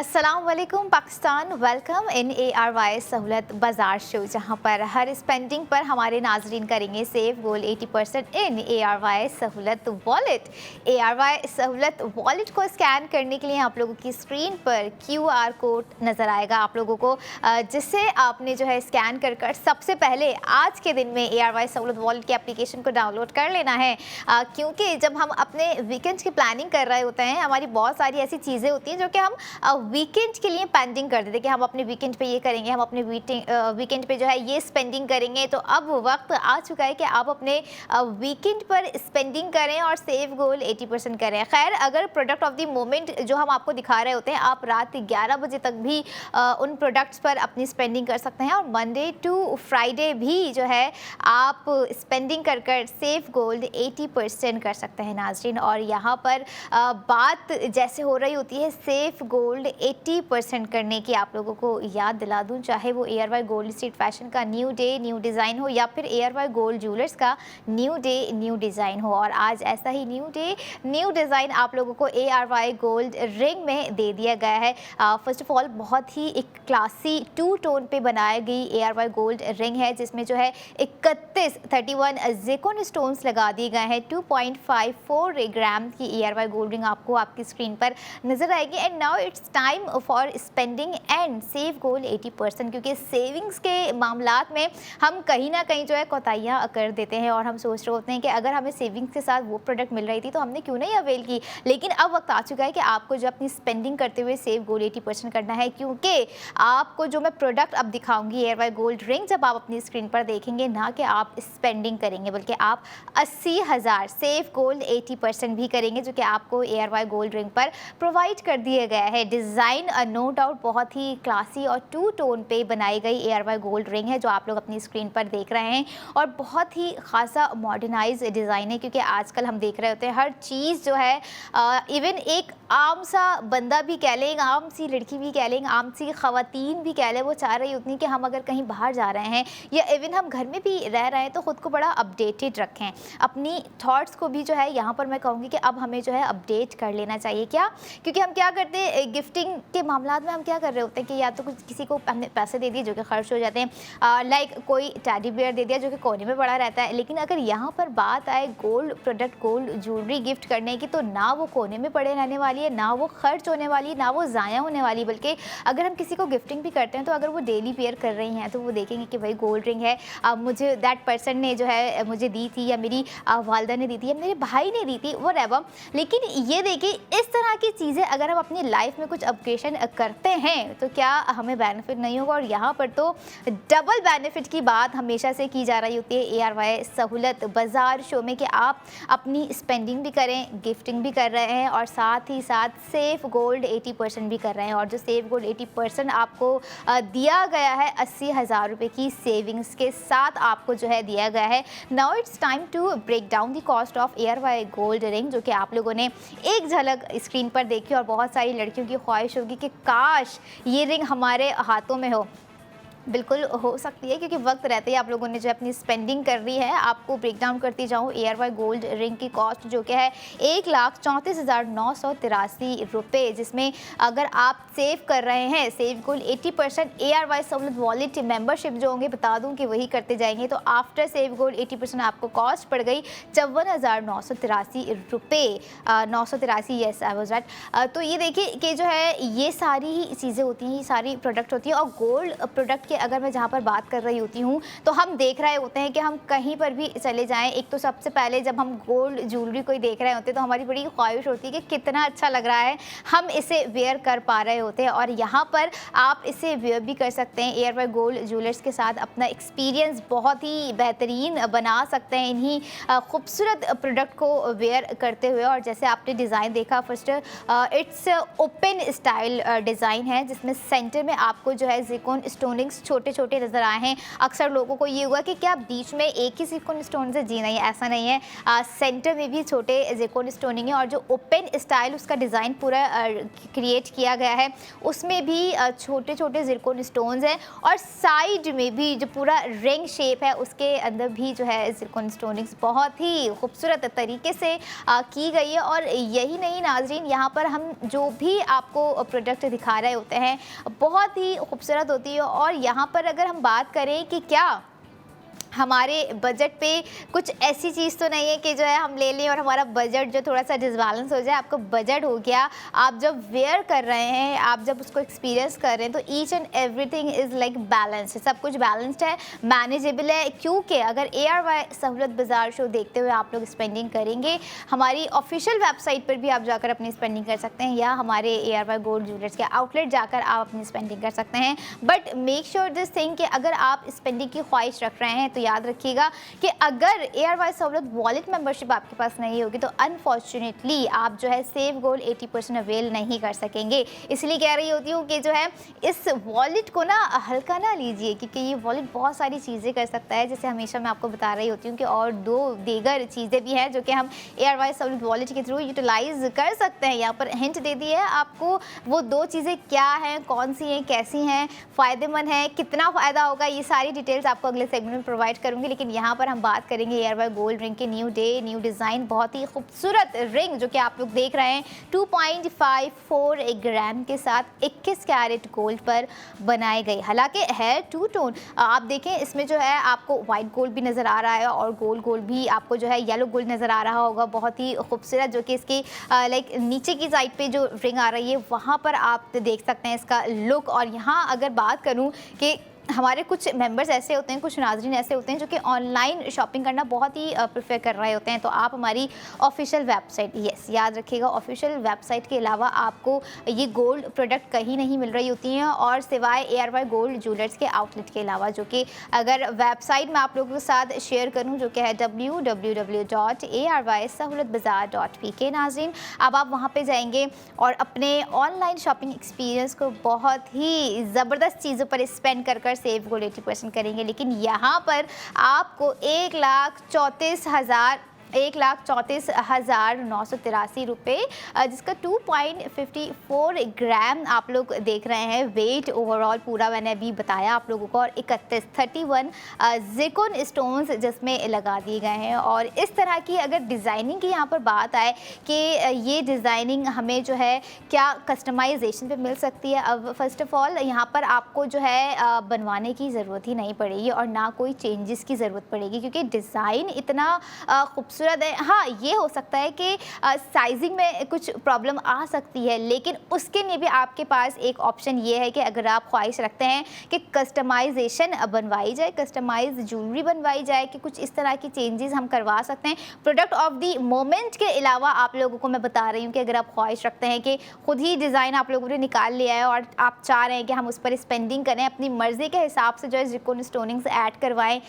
अस्सलाम वालेकुम Pakistan, welcome in ARY Sahulat Bazaar show, जहां पर हर स्पेंडिंग पर हमारे नाजरीन करेंगे सेव गोल 80% इन ARY सहूलत वॉलेट। ARY सहूलत वॉलेट को स्कैन करने के लिए आप लोगों की स्क्रीन पर QR कोड नज़र आएगा आप लोगों को, जिससे आपने जो है स्कैन कर सबसे पहले आज के दिन में ARY सहूलत वॉलेट की एप्लीकेशन को डाउनलोड कर लेना है। क्योंकि जब हम अपने वीकेंड की प्लानिंग कर रहे होते हैं, हमारी बहुत सारी ऐसी चीज़ें होती हैं जो कि हम वीकेंड के लिए पेंडिंग कर देते कि हम अपने वीकेंड पे ये करेंगे, हम अपने वीकेंड पे जो है ये स्पेंडिंग करेंगे। तो अब वक्त आ चुका है कि आप अपने वीकेंड पर स्पेंडिंग करें और सेव गोल 80% करें। खैर, अगर प्रोडक्ट ऑफ द मोमेंट जो हम आपको दिखा रहे होते हैं, आप रात 11 बजे तक भी उन प्रोडक्ट्स पर अपनी स्पेंडिंग कर सकते हैं और मंडे टू फ्राइडे भी जो है आप स्पेंडिंग कर सेव गोल्ड 80% कर सकते हैं नाजरीन। और यहाँ पर बात जैसे हो रही होती है सेफ गोल्ड 80% करने की, आप लोगों को याद दिला दूं, चाहे वो ARY गोल्ड स्ट्रीट फैशन का न्यू डे न्यू डिज़ाइन हो या फिर ARY गोल्ड ज्वेलर्स का न्यू डे न्यू डिज़ाइन हो। और आज ऐसा ही न्यू डे न्यू डिज़ाइन आप लोगों को ARY गोल्ड रिंग में दे दिया गया है। फर्स्ट ऑफ ऑल बहुत ही एक क्लासी 2 टोन पे बनाई गई ARY गोल्ड रिंग है, जिसमें जो है 31 ज़िरकॉन स्टोन्स लगा दिए गए हैं। 2.54 ग्राम की ARY गोल्ड रिंग आपको आपकी स्क्रीन पर नजर आएगी। And now it's time for spending and save goal 80%, क्योंकि सेविंग्स के मामलात में हम कहीं ना कहीं जो है कोताहियाँ कर देते हैं और हम सोच रहे होते हैं कि अगर हमें सेविंग्स के साथ वो प्रोडक्ट मिल रही थी तो हमने क्यों नहीं अवेल की। लेकिन अब वक्त आ चुका है कि आपको जो अपनी स्पेंडिंग करते हुए सेव गोल 80% करना है, क्योंकि आपको जो मैं प्रोडक्ट अब दिखाऊंगी ARY गोल्ड रिंग, जब आप अपनी स्क्रीन पर देखेंगे ना कि आप स्पेंडिंग करेंगे बल्कि आप 80,000 सेव गोल्ड 80% भी करेंगे, जो कि आपको ARY गोल्ड रिंग पर प्रोवाइड कर दिया गया है। डिज़ाइन नो डाउट बहुत ही क्लासी और 2 टोन पे बनाई गई ARY गोल्ड रिंग है जो आप लोग अपनी स्क्रीन पर देख रहे हैं। और बहुत ही खासा मॉडर्नाइज डिज़ाइन है, क्योंकि आजकल हम देख रहे होते हैं हर चीज़ जो है इवन एक आम सा बंदा भी कह लें, आम सी लड़की भी कह लें, आम सी ख़वातीन भी कह लें, वो चाह रही होती कि हम अगर कहीं बाहर जा रहे हैं या इवन हम घर में भी रह रहे हैं तो ख़ुद को बड़ा अपडेटेड रखें। अपनी थॉट्स को भी जो है यहाँ पर मैं कहूँगी कि अब हमें जो है अपडेट कर लेना चाहिए। क्या? क्योंकि हम क्या करते हैं गिफ्टिंग के मामला में, हम क्या कर रहे होते हैं कि या तो कुछ किसी को हमने पैसे दे दिए जो कि खर्च हो जाते हैं, लाइक कोई टेडी बियर दे दिया जो कि कोने में पड़ा रहता है। लेकिन अगर यहाँ पर बात आए gold product, gold jewellery gift करने की, तो ना वो कोने में पड़े रहने वाली है, ना वो खर्च होने वाली है, ना वो ज़ाया होने वाली। बल्कि अगर हम किसी को गिफ्टिंग भी करते हैं तो अगर वो डेली वेयर कर रही हैं तो वो देखेंगे कि भाई गोल्ड रिंग है, मुझे दैट पर्सन ने जो है मुझे दी थी, या मेरी वालदा ने दी थी, या मेरे भाई ने दी थी, वो रेवम। लेकिन ये देखिए इस तरह की चीज़ें अगर हम अपनी लाइफ में कुछ अपग्रेशन करते हैं तो क्या हमें बेनिफिट नहीं होगा। और यहाँ पर तो डबल बेनिफिट की बात हमेशा से की जा रही होती है ARY सहूलत बाज़ार शो में, कि आप अपनी स्पेंडिंग भी करें, गिफ्टिंग भी कर रहे हैं और साथ ही साथ सेफ गोल्ड 80% भी कर रहे हैं। और जो सेफ गोल्ड 80% आपको दिया गया है 80,000 रुपये की सेविंग्स के साथ आपको जो है दिया गया है। Now it's time to break down the cost of ARY gold ring, जो कि आप लोगों ने एक झलक स्क्रीन पर देखी और बहुत सारी लड़कियों की ख्वाहिश होगी कि काश ये रिंग हमारे हाथों में हो। बिल्कुल हो सकती है, क्योंकि वक्त रहते ही आप लोगों ने जो अपनी स्पेंडिंग कर रही है। आपको ब्रेक डाउन करती जाऊँ ARY गोल्ड रिंग की कॉस्ट जो कि है 1,34,983 रुपये, जिसमें अगर आप सेव कर रहे हैं सेव गोल्ड 80% ARY सहूलत वॉलेट मेंबरशिप जो होंगे, बता दूं कि वही करते जाएंगे, तो आफ्टर सेव गोल्ड 80% आपको कॉस्ट पड़ गई 54,983 रुपये, 983, येस आई वाज राइट। तो ये देखिए कि जो है ये सारी ही चीज़ें होती हैं, ये सारी प्रोडक्ट होती हैं। और गोल्ड प्रोडक्ट अगर मैं जहाँ पर बात कर रही होती हूँ तो हम देख रहे होते हैं कि हम कहीं पर भी चले जाएं, एक तो सबसे पहले जब हम गोल्ड ज्वेलरी कोई देख रहे होते हैं तो हमारी बड़ी ख्वाहिश होती है कि कितना अच्छा लग रहा है, हम इसे वेयर कर पा रहे होते हैं। और यहाँ पर आप इसे वेयर भी कर सकते हैं, ARY गोल्ड ज्वेलर्स के साथ अपना एक्सपीरियंस बहुत ही बेहतरीन बना सकते हैं इन्हीं खूबसूरत प्रोडक्ट को वेयर करते हुए। और जैसे आपने डिज़ाइन देखा, first it's open style design है, जिसमें सेंटर में आपको जो है ज़िरकॉन स्टोनिंग्स छोटे छोटे नज़र आए हैं। अक्सर लोगों को ये हुआ कि क्या बीच में एक ही ज़िरकॉन स्टोन है? जी नहीं, ऐसा नहीं है। सेंटर में भी छोटे ज़िरकॉन स्टोनिंग है और जो ओपन स्टाइल उसका डिज़ाइन पूरा क्रिएट किया गया है उसमें भी छोटे छोटे ज़िरकॉन स्टोन्स हैं और साइड में भी जो पूरा रिंग शेप है उसके अंदर भी जो है ज़िरकॉन स्टोनिंग्स बहुत ही खूबसूरत तरीके से की गई है। और यही नहीं नाज़रीन, यहाँ पर हम जो भी आपको प्रोडक्ट दिखा रहे होते हैं बहुत ही खूबसूरत होती है। और यहाँ पर अगर हम बात करें कि क्या हमारे बजट पे कुछ ऐसी चीज़ तो नहीं है कि जो है हम ले लें और हमारा बजट जो थोड़ा सा डिसबैलेंस हो जाए। आपका बजट हो गया, आप जब वेयर कर रहे हैं, आप जब उसको एक्सपीरियंस कर रहे हैं तो each and everything is like balance, सब कुछ बैलेंस्ड है, मैनेजेबल है। क्योंकि अगर ARY सहूलत बाज़ार शो देखते हुए आप लोग स्पेंडिंग करेंगे, हमारी ऑफिशियल वेबसाइट पर भी आप जाकर अपनी स्पेंडिंग कर सकते हैं या हमारे ARY गोल्ड ज्वेलर्स के आउटलेट जाकर आप अपनी स्पेंडिंग कर सकते हैं। But make sure this thing कि अगर आप स्पेंडिंग की ख्वाहिश रख रहे हैं तो याद रखिएगा कि अगर ARY सहूलत वॉलेट मेंबरशिप आपके पास नहीं होगी तो अनफॉर्चुनेटली आप जो है सेव गोल्ड 80% अवेल नहीं कर सकेंगे। इसलिए कह रही होती हूँ कि जो है इस वॉलेट को ना हल्का ना लीजिए, क्योंकि ये वॉलेट बहुत सारी चीज़ें कर सकता है। जैसे हमेशा मैं आपको बता रही होती हूँ कि और दो दीगर चीज़ें भी हैं जो कि हम ARY सहूलत वॉलेट के थ्रू यूटिलाइज कर सकते हैं। यहाँ पर हिंट दे दी है आपको, वो दो चीज़ें क्या हैं, कौन सी हैं, कैसी हैं, फ़ायदेमंद है, कितना फ़ायदा होगा, ये सारी डिटेल्स आपको अगले सेगमेंट में प्रोवाइड करूँगी। लेकिन यहाँ पर हम बात करेंगे ARY गोल्ड रिंग के न्यू डे न्यू डिज़ाइन, बहुत ही खूबसूरत रिंग जो कि आप लोग देख रहे हैं 2.54 ग्राम के साथ 21 कैरेट गोल्ड पर बनाए गए। हालांकि है टू टोन, आप देखें इसमें जो है आपको वाइट गोल्ड भी नज़र आ रहा है और गोल्ड भी आपको जो है येलो गोल्ड नज़र आ रहा होगा, बहुत ही खूबसूरत, जो कि इसकी लाइक नीचे की साइड पे जो रिंग आ रही है वहाँ पर आप देख सकते हैं इसका लुक। और यहाँ अगर बात करूँ कि हमारे कुछ मेंबर्स ऐसे होते हैं, कुछ नाज़रीन ऐसे होते हैं जो कि ऑनलाइन शॉपिंग करना बहुत ही प्रेफर कर रहे होते हैं, तो आप हमारी ऑफिशियल वेबसाइट, यस याद रखिएगा, ऑफिशियल वेबसाइट के अलावा आपको ये गोल्ड प्रोडक्ट कहीं नहीं मिल रही होती हैं और सिवाय ARY गोल्ड ज्वेलर्स के आउटलेट के अलावा, जो कि अगर वेबसाइट में आप लोगों के साथ शेयर करूँ जो कि है www.arysahoolatbazaar.pk। नाज़रीन अब आप वहाँ पर जाएंगे और अपने ऑनलाइन शॉपिंग एक्सपीरियंस को बहुत ही ज़बरदस्त चीज़ों पर स्पेंड कर सेव गोल्ड 80% करेंगे। लेकिन यहाँ पर आपको 1,34,983 रुपये, जिसका 2.54 ग्राम आप लोग देख रहे हैं वेट ओवरऑल पूरा मैंने अभी बताया आप लोगों को, और 31 ज़िरकॉन स्टोन्स जिसमें लगा दिए गए हैं। और इस तरह की अगर डिज़ाइनिंग की यहाँ पर बात आए कि ये डिज़ाइनिंग हमें जो है क्या कस्टमाइजेशन पे मिल सकती है, अब फर्स्ट ऑफ ऑल यहाँ पर आपको जो है बनवाने की ज़रूरत ही नहीं पड़ेगी और ना कोई चेंजेस की ज़रूरत पड़ेगी, क्योंकि डिज़ाइन इतना खूबसूरत है। हाँ, ये हो सकता है कि साइजिंग में कुछ प्रॉब्लम आ सकती है, लेकिन उसके लिए भी आपके पास एक ऑप्शन ये है कि अगर आप ख्वाहिश रखते हैं कि कस्टमाइजेशन बनवाई जाए, कस्टमाइज ज्वेलरी बनवाई जाए, कि कुछ इस तरह की चेंजेस हम करवा सकते हैं प्रोडक्ट ऑफ द मोमेंट के अलावा, आप लोगों को मैं बता रही हूँ कि अगर आप ख्वाहिश रखते हैं कि खुद ही डिज़ाइन आप लोगों ने निकाल लिया है और आप चाह रहे हैं कि हम उस पर स्पेंडिंग करें, अपनी मर्ज़ी के हिसाब से जो है ज़िरकॉन स्टोनिंग्स ऐड करवाएं,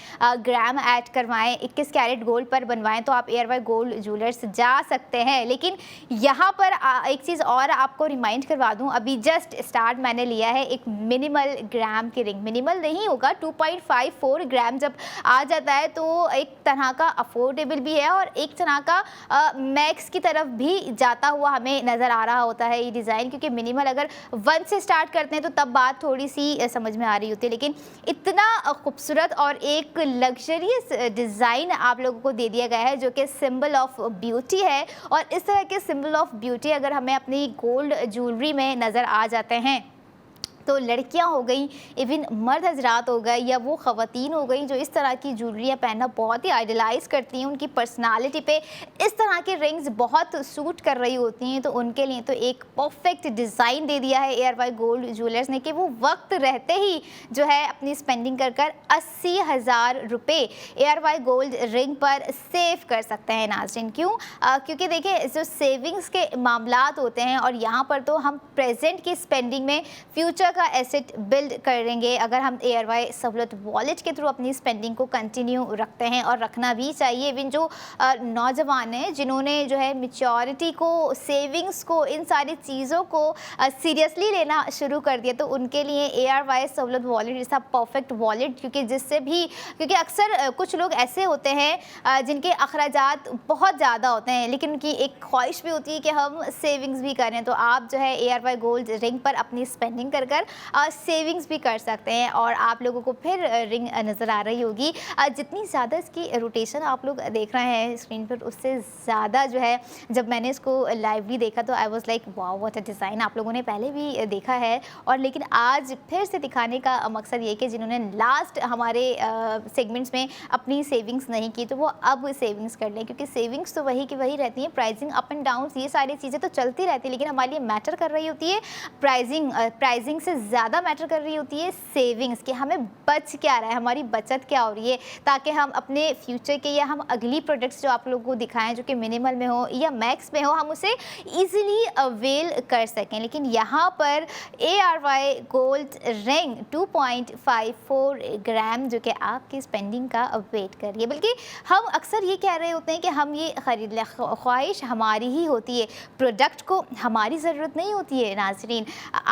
ग्राम ऐड करवाएं, 21 कैरेट गोल्ड पर बनवाएं, तो आप ARY गोल्ड ज्वेलर्स जा सकते हैं। लेकिन यहाँ पर एक चीज़ और आपको रिमाइंड करवा दूँ, अभी जस्ट स्टार्ट मैंने लिया है एक मिनिमल ग्राम की रिंग, मिनिमल नहीं होगा, 2.54 ग्राम जब आ जाता है तो एक तरह का अफोर्डेबल भी है और एक तरह का मैक्स की तरफ भी जाता हुआ हमें नज़र आ रहा होता है ये डिज़ाइन, क्योंकि मिनिमल अगर 1 से स्टार्ट करते हैं तो तब बात थोड़ी सी समझ में आ रही होती है। लेकिन इतना खूबसूरत और एक लग्जरियस डिज़ाइन आप लोगों को दे दिया गया है जो कि सिंबल ऑफ ब्यूटी है, और इस तरह के सिंबल ऑफ ब्यूटी अगर हमें अपनी गोल्ड ज्वेलरी में नज़र आ जाते हैं तो लड़कियां हो गई, इवन मर्द हजरात हो गए या वो ख़वातीन हो गई जो इस तरह की ज्वेलरियाँ पहनना बहुत ही आइडलाइज़ करती हैं, उनकी पर्सनालिटी पे इस तरह के रिंग्स बहुत सूट कर रही होती हैं, तो उनके लिए तो एक परफेक्ट डिज़ाइन दे दिया है ARY गोल्ड ज्वेलर्स ने कि वो वक्त रहते ही जो है अपनी स्पेंडिंग कर 80,000 रुपये ARY गोल्ड रिंग पर सेव कर सकते हैं। नाज़रीन क्यों? क्योंकि देखिए जो सेविंग्स के मामलात होते हैं और यहाँ पर तो हम प्रेजेंट की स्पेंडिंग में फ्यूचर का एसेट बिल्ड करेंगे अगर हम ARY सहूलत वॉलेट के थ्रू अपनी स्पेंडिंग को कंटिन्यू रखते हैं, और रखना भी चाहिए। इवन जो नौजवान हैं जिन्होंने जो है मैच्योरिटी को, सेविंग्स को, इन सारी चीज़ों को सीरियसली लेना शुरू कर दिया, तो उनके लिए ARY सहूलत वॉलेट जैसा परफेक्ट वॉलेट, क्योंकि अक्सर कुछ लोग ऐसे होते हैं जिनके अखराजात बहुत ज़्यादा होते हैं, लेकिन उनकी एक ख्वाहिश भी होती है कि हम सेविंग्स भी करें। तो आप जो है ARY गोल्ड रिंग पर अपनी स्पेंडिंग कर सेविंग्स भी कर सकते हैं, और आप लोगों को फिर रिंग नज़र आ रही होगी। जितनी ज़्यादा इसकी रोटेशन आप लोग देख रहे हैं स्क्रीन पर, उससे ज़्यादा जो है जब मैंने इसको लाइवली देखा तो I was like wow what a design. आप लोगों ने पहले भी देखा है, और लेकिन आज फिर से दिखाने का मकसद ये कि जिन्होंने लास्ट हमारे सेगमेंट्स में अपनी सेविंग्स नहीं की तो वो अब सेविंग्स कर लें, क्योंकि सेविंग्स तो वही की वही रहती हैं। प्राइसिंग अप एंड डाउन ये सारी चीज़ें तो चलती रहती है, लेकिन हमारे लिए मैटर कर रही होती है प्राइसिंग से ज़्यादा मैटर कर रही होती है सेविंग्स, कि हमें बच क्या रहा है, हमारी बचत क्या हो रही है, ताकि हम अपने फ्यूचर के या हम अगली प्रोडक्ट्स जो आप लोगों को दिखाएं जो कि मिनिमल में हो या मैक्स में हो, हम उसे ईजिली अवेल कर सकें। लेकिन यहाँ पर ARY गोल्ड रिंग 2.54 ग्राम जो कि आपकी स्पेंडिंग का वेट कर रही है, बल्कि हम अक्सर ये कह रहे होते हैं कि हम ये खरीद लें, ख्वाहिश हमारी ही होती है, प्रोडक्ट को हमारी ज़रूरत नहीं होती है नाज़रीन।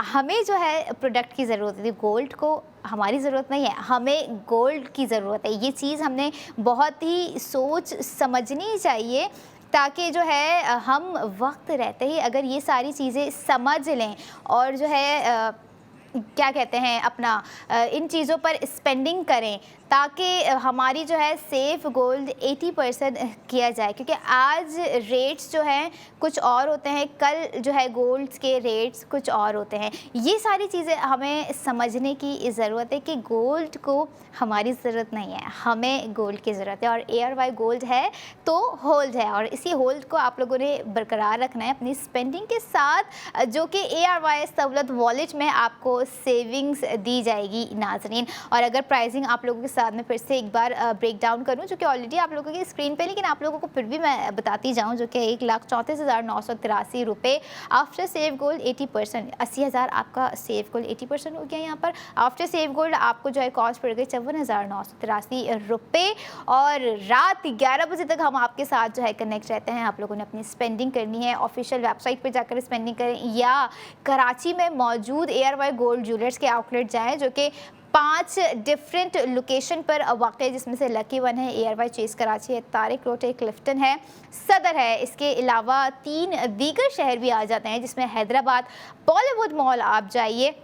हमें जो है प्रोडक्ट की ज़रूरत होती है, गोल्ड को हमारी ज़रूरत नहीं है, हमें गोल्ड की ज़रूरत है। ये चीज़ हमने बहुत ही सोच समझनी चाहिए, ताकि जो है हम वक्त रहते ही अगर ये सारी चीज़ें समझ लें और जो है क्या कहते हैं अपना इन चीज़ों पर स्पेंडिंग करें, ताकि हमारी जो है सेफ गोल्ड 80% किया जाए। क्योंकि आज रेट्स जो हैं कुछ और होते हैं, कल जो है गोल्ड के रेट्स कुछ और होते हैं। ये सारी चीज़ें हमें समझने की ज़रूरत है कि गोल्ड को हमारी ज़रूरत नहीं है, हमें गोल्ड की ज़रूरत है, और ARY गोल्ड है तो होल्ड है, और इसी होल्ड को आप लोगों ने बरकरार रखना है अपनी स्पेंडिंग के साथ, जो कि ARY सहूलत वॉलेट में आपको सेविंग्स दी जाएगी नाज़रीन। और अगर प्राइसिंग आप लोगों के साथ में फिर से एक बार ब्रेक डाउन करूं, जो कि ऑलरेडी आप लोगों की स्क्रीन पे, लेकिन आप लोगों को फिर भी मैं बताती जाऊं, जो कि 1,34,983 रुपये आफ्टर सेव गोल्ड 80%, 80,000 आपका सेव गोल्ड 80% हो गया। यहाँ पर आफ्टर सेव गोल्ड आपको जो है कॉस्ट पड़ गई 54,983 रुपये, और रात 11 बजे तक हम आपके साथ जो है कनेक्ट रहते हैं। आप लोगों ने अपनी स्पेंडिंग करनी है, ऑफिशियल वेबसाइट पर जाकर स्पेंडिंग करें, या कराची में मौजूद ARY गोल्ड ज्वेलर्स के आउटलेट जाएँ, जो कि 5 डिफरेंट लोकेशन पर वाक़ है, जिसमें से लकी वन है, ARY चेस कराची है, तारिक रोड है, क्लिफ्टन है, सदर है। इसके अलावा 3 दीगर शहर भी आ जाते हैं, जिसमें हैदराबाद बॉलीवुड मॉल आप जाइए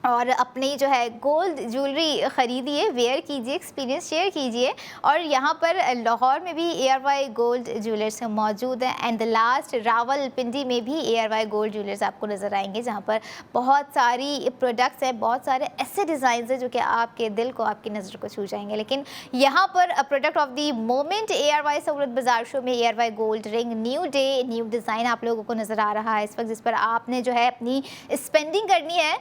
और अपनी जो है गोल्ड ज्वेलरी ख़रीदिए, वेयर कीजिए, एक्सपीरियंस शेयर कीजिए। और यहाँ पर लाहौर में भी ARY गोल्ड ज्वेलर्स मौजूद हैं, एंड द लास्ट रावलपिंडी में भी ARY गोल्ड ज्वेलर्स आपको नज़र आएंगे, जहाँ पर बहुत सारी प्रोडक्ट्स हैं, बहुत सारे ऐसे डिज़ाइन हैं जो कि आपके दिल को, आपकी नज़र को छू जाएंगे। लेकिन यहाँ पर product of the moment ARY Sahulat Bazaar show में ARY gold ring new day new design आप लोगों को नज़र आ रहा है इस वक्त, जिस पर आपने जो है अपनी स्पेंडिंग करनी है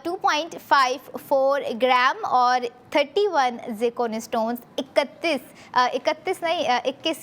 2.54 ग्राम और 31 ज़िरकोन स्टोन्स, 21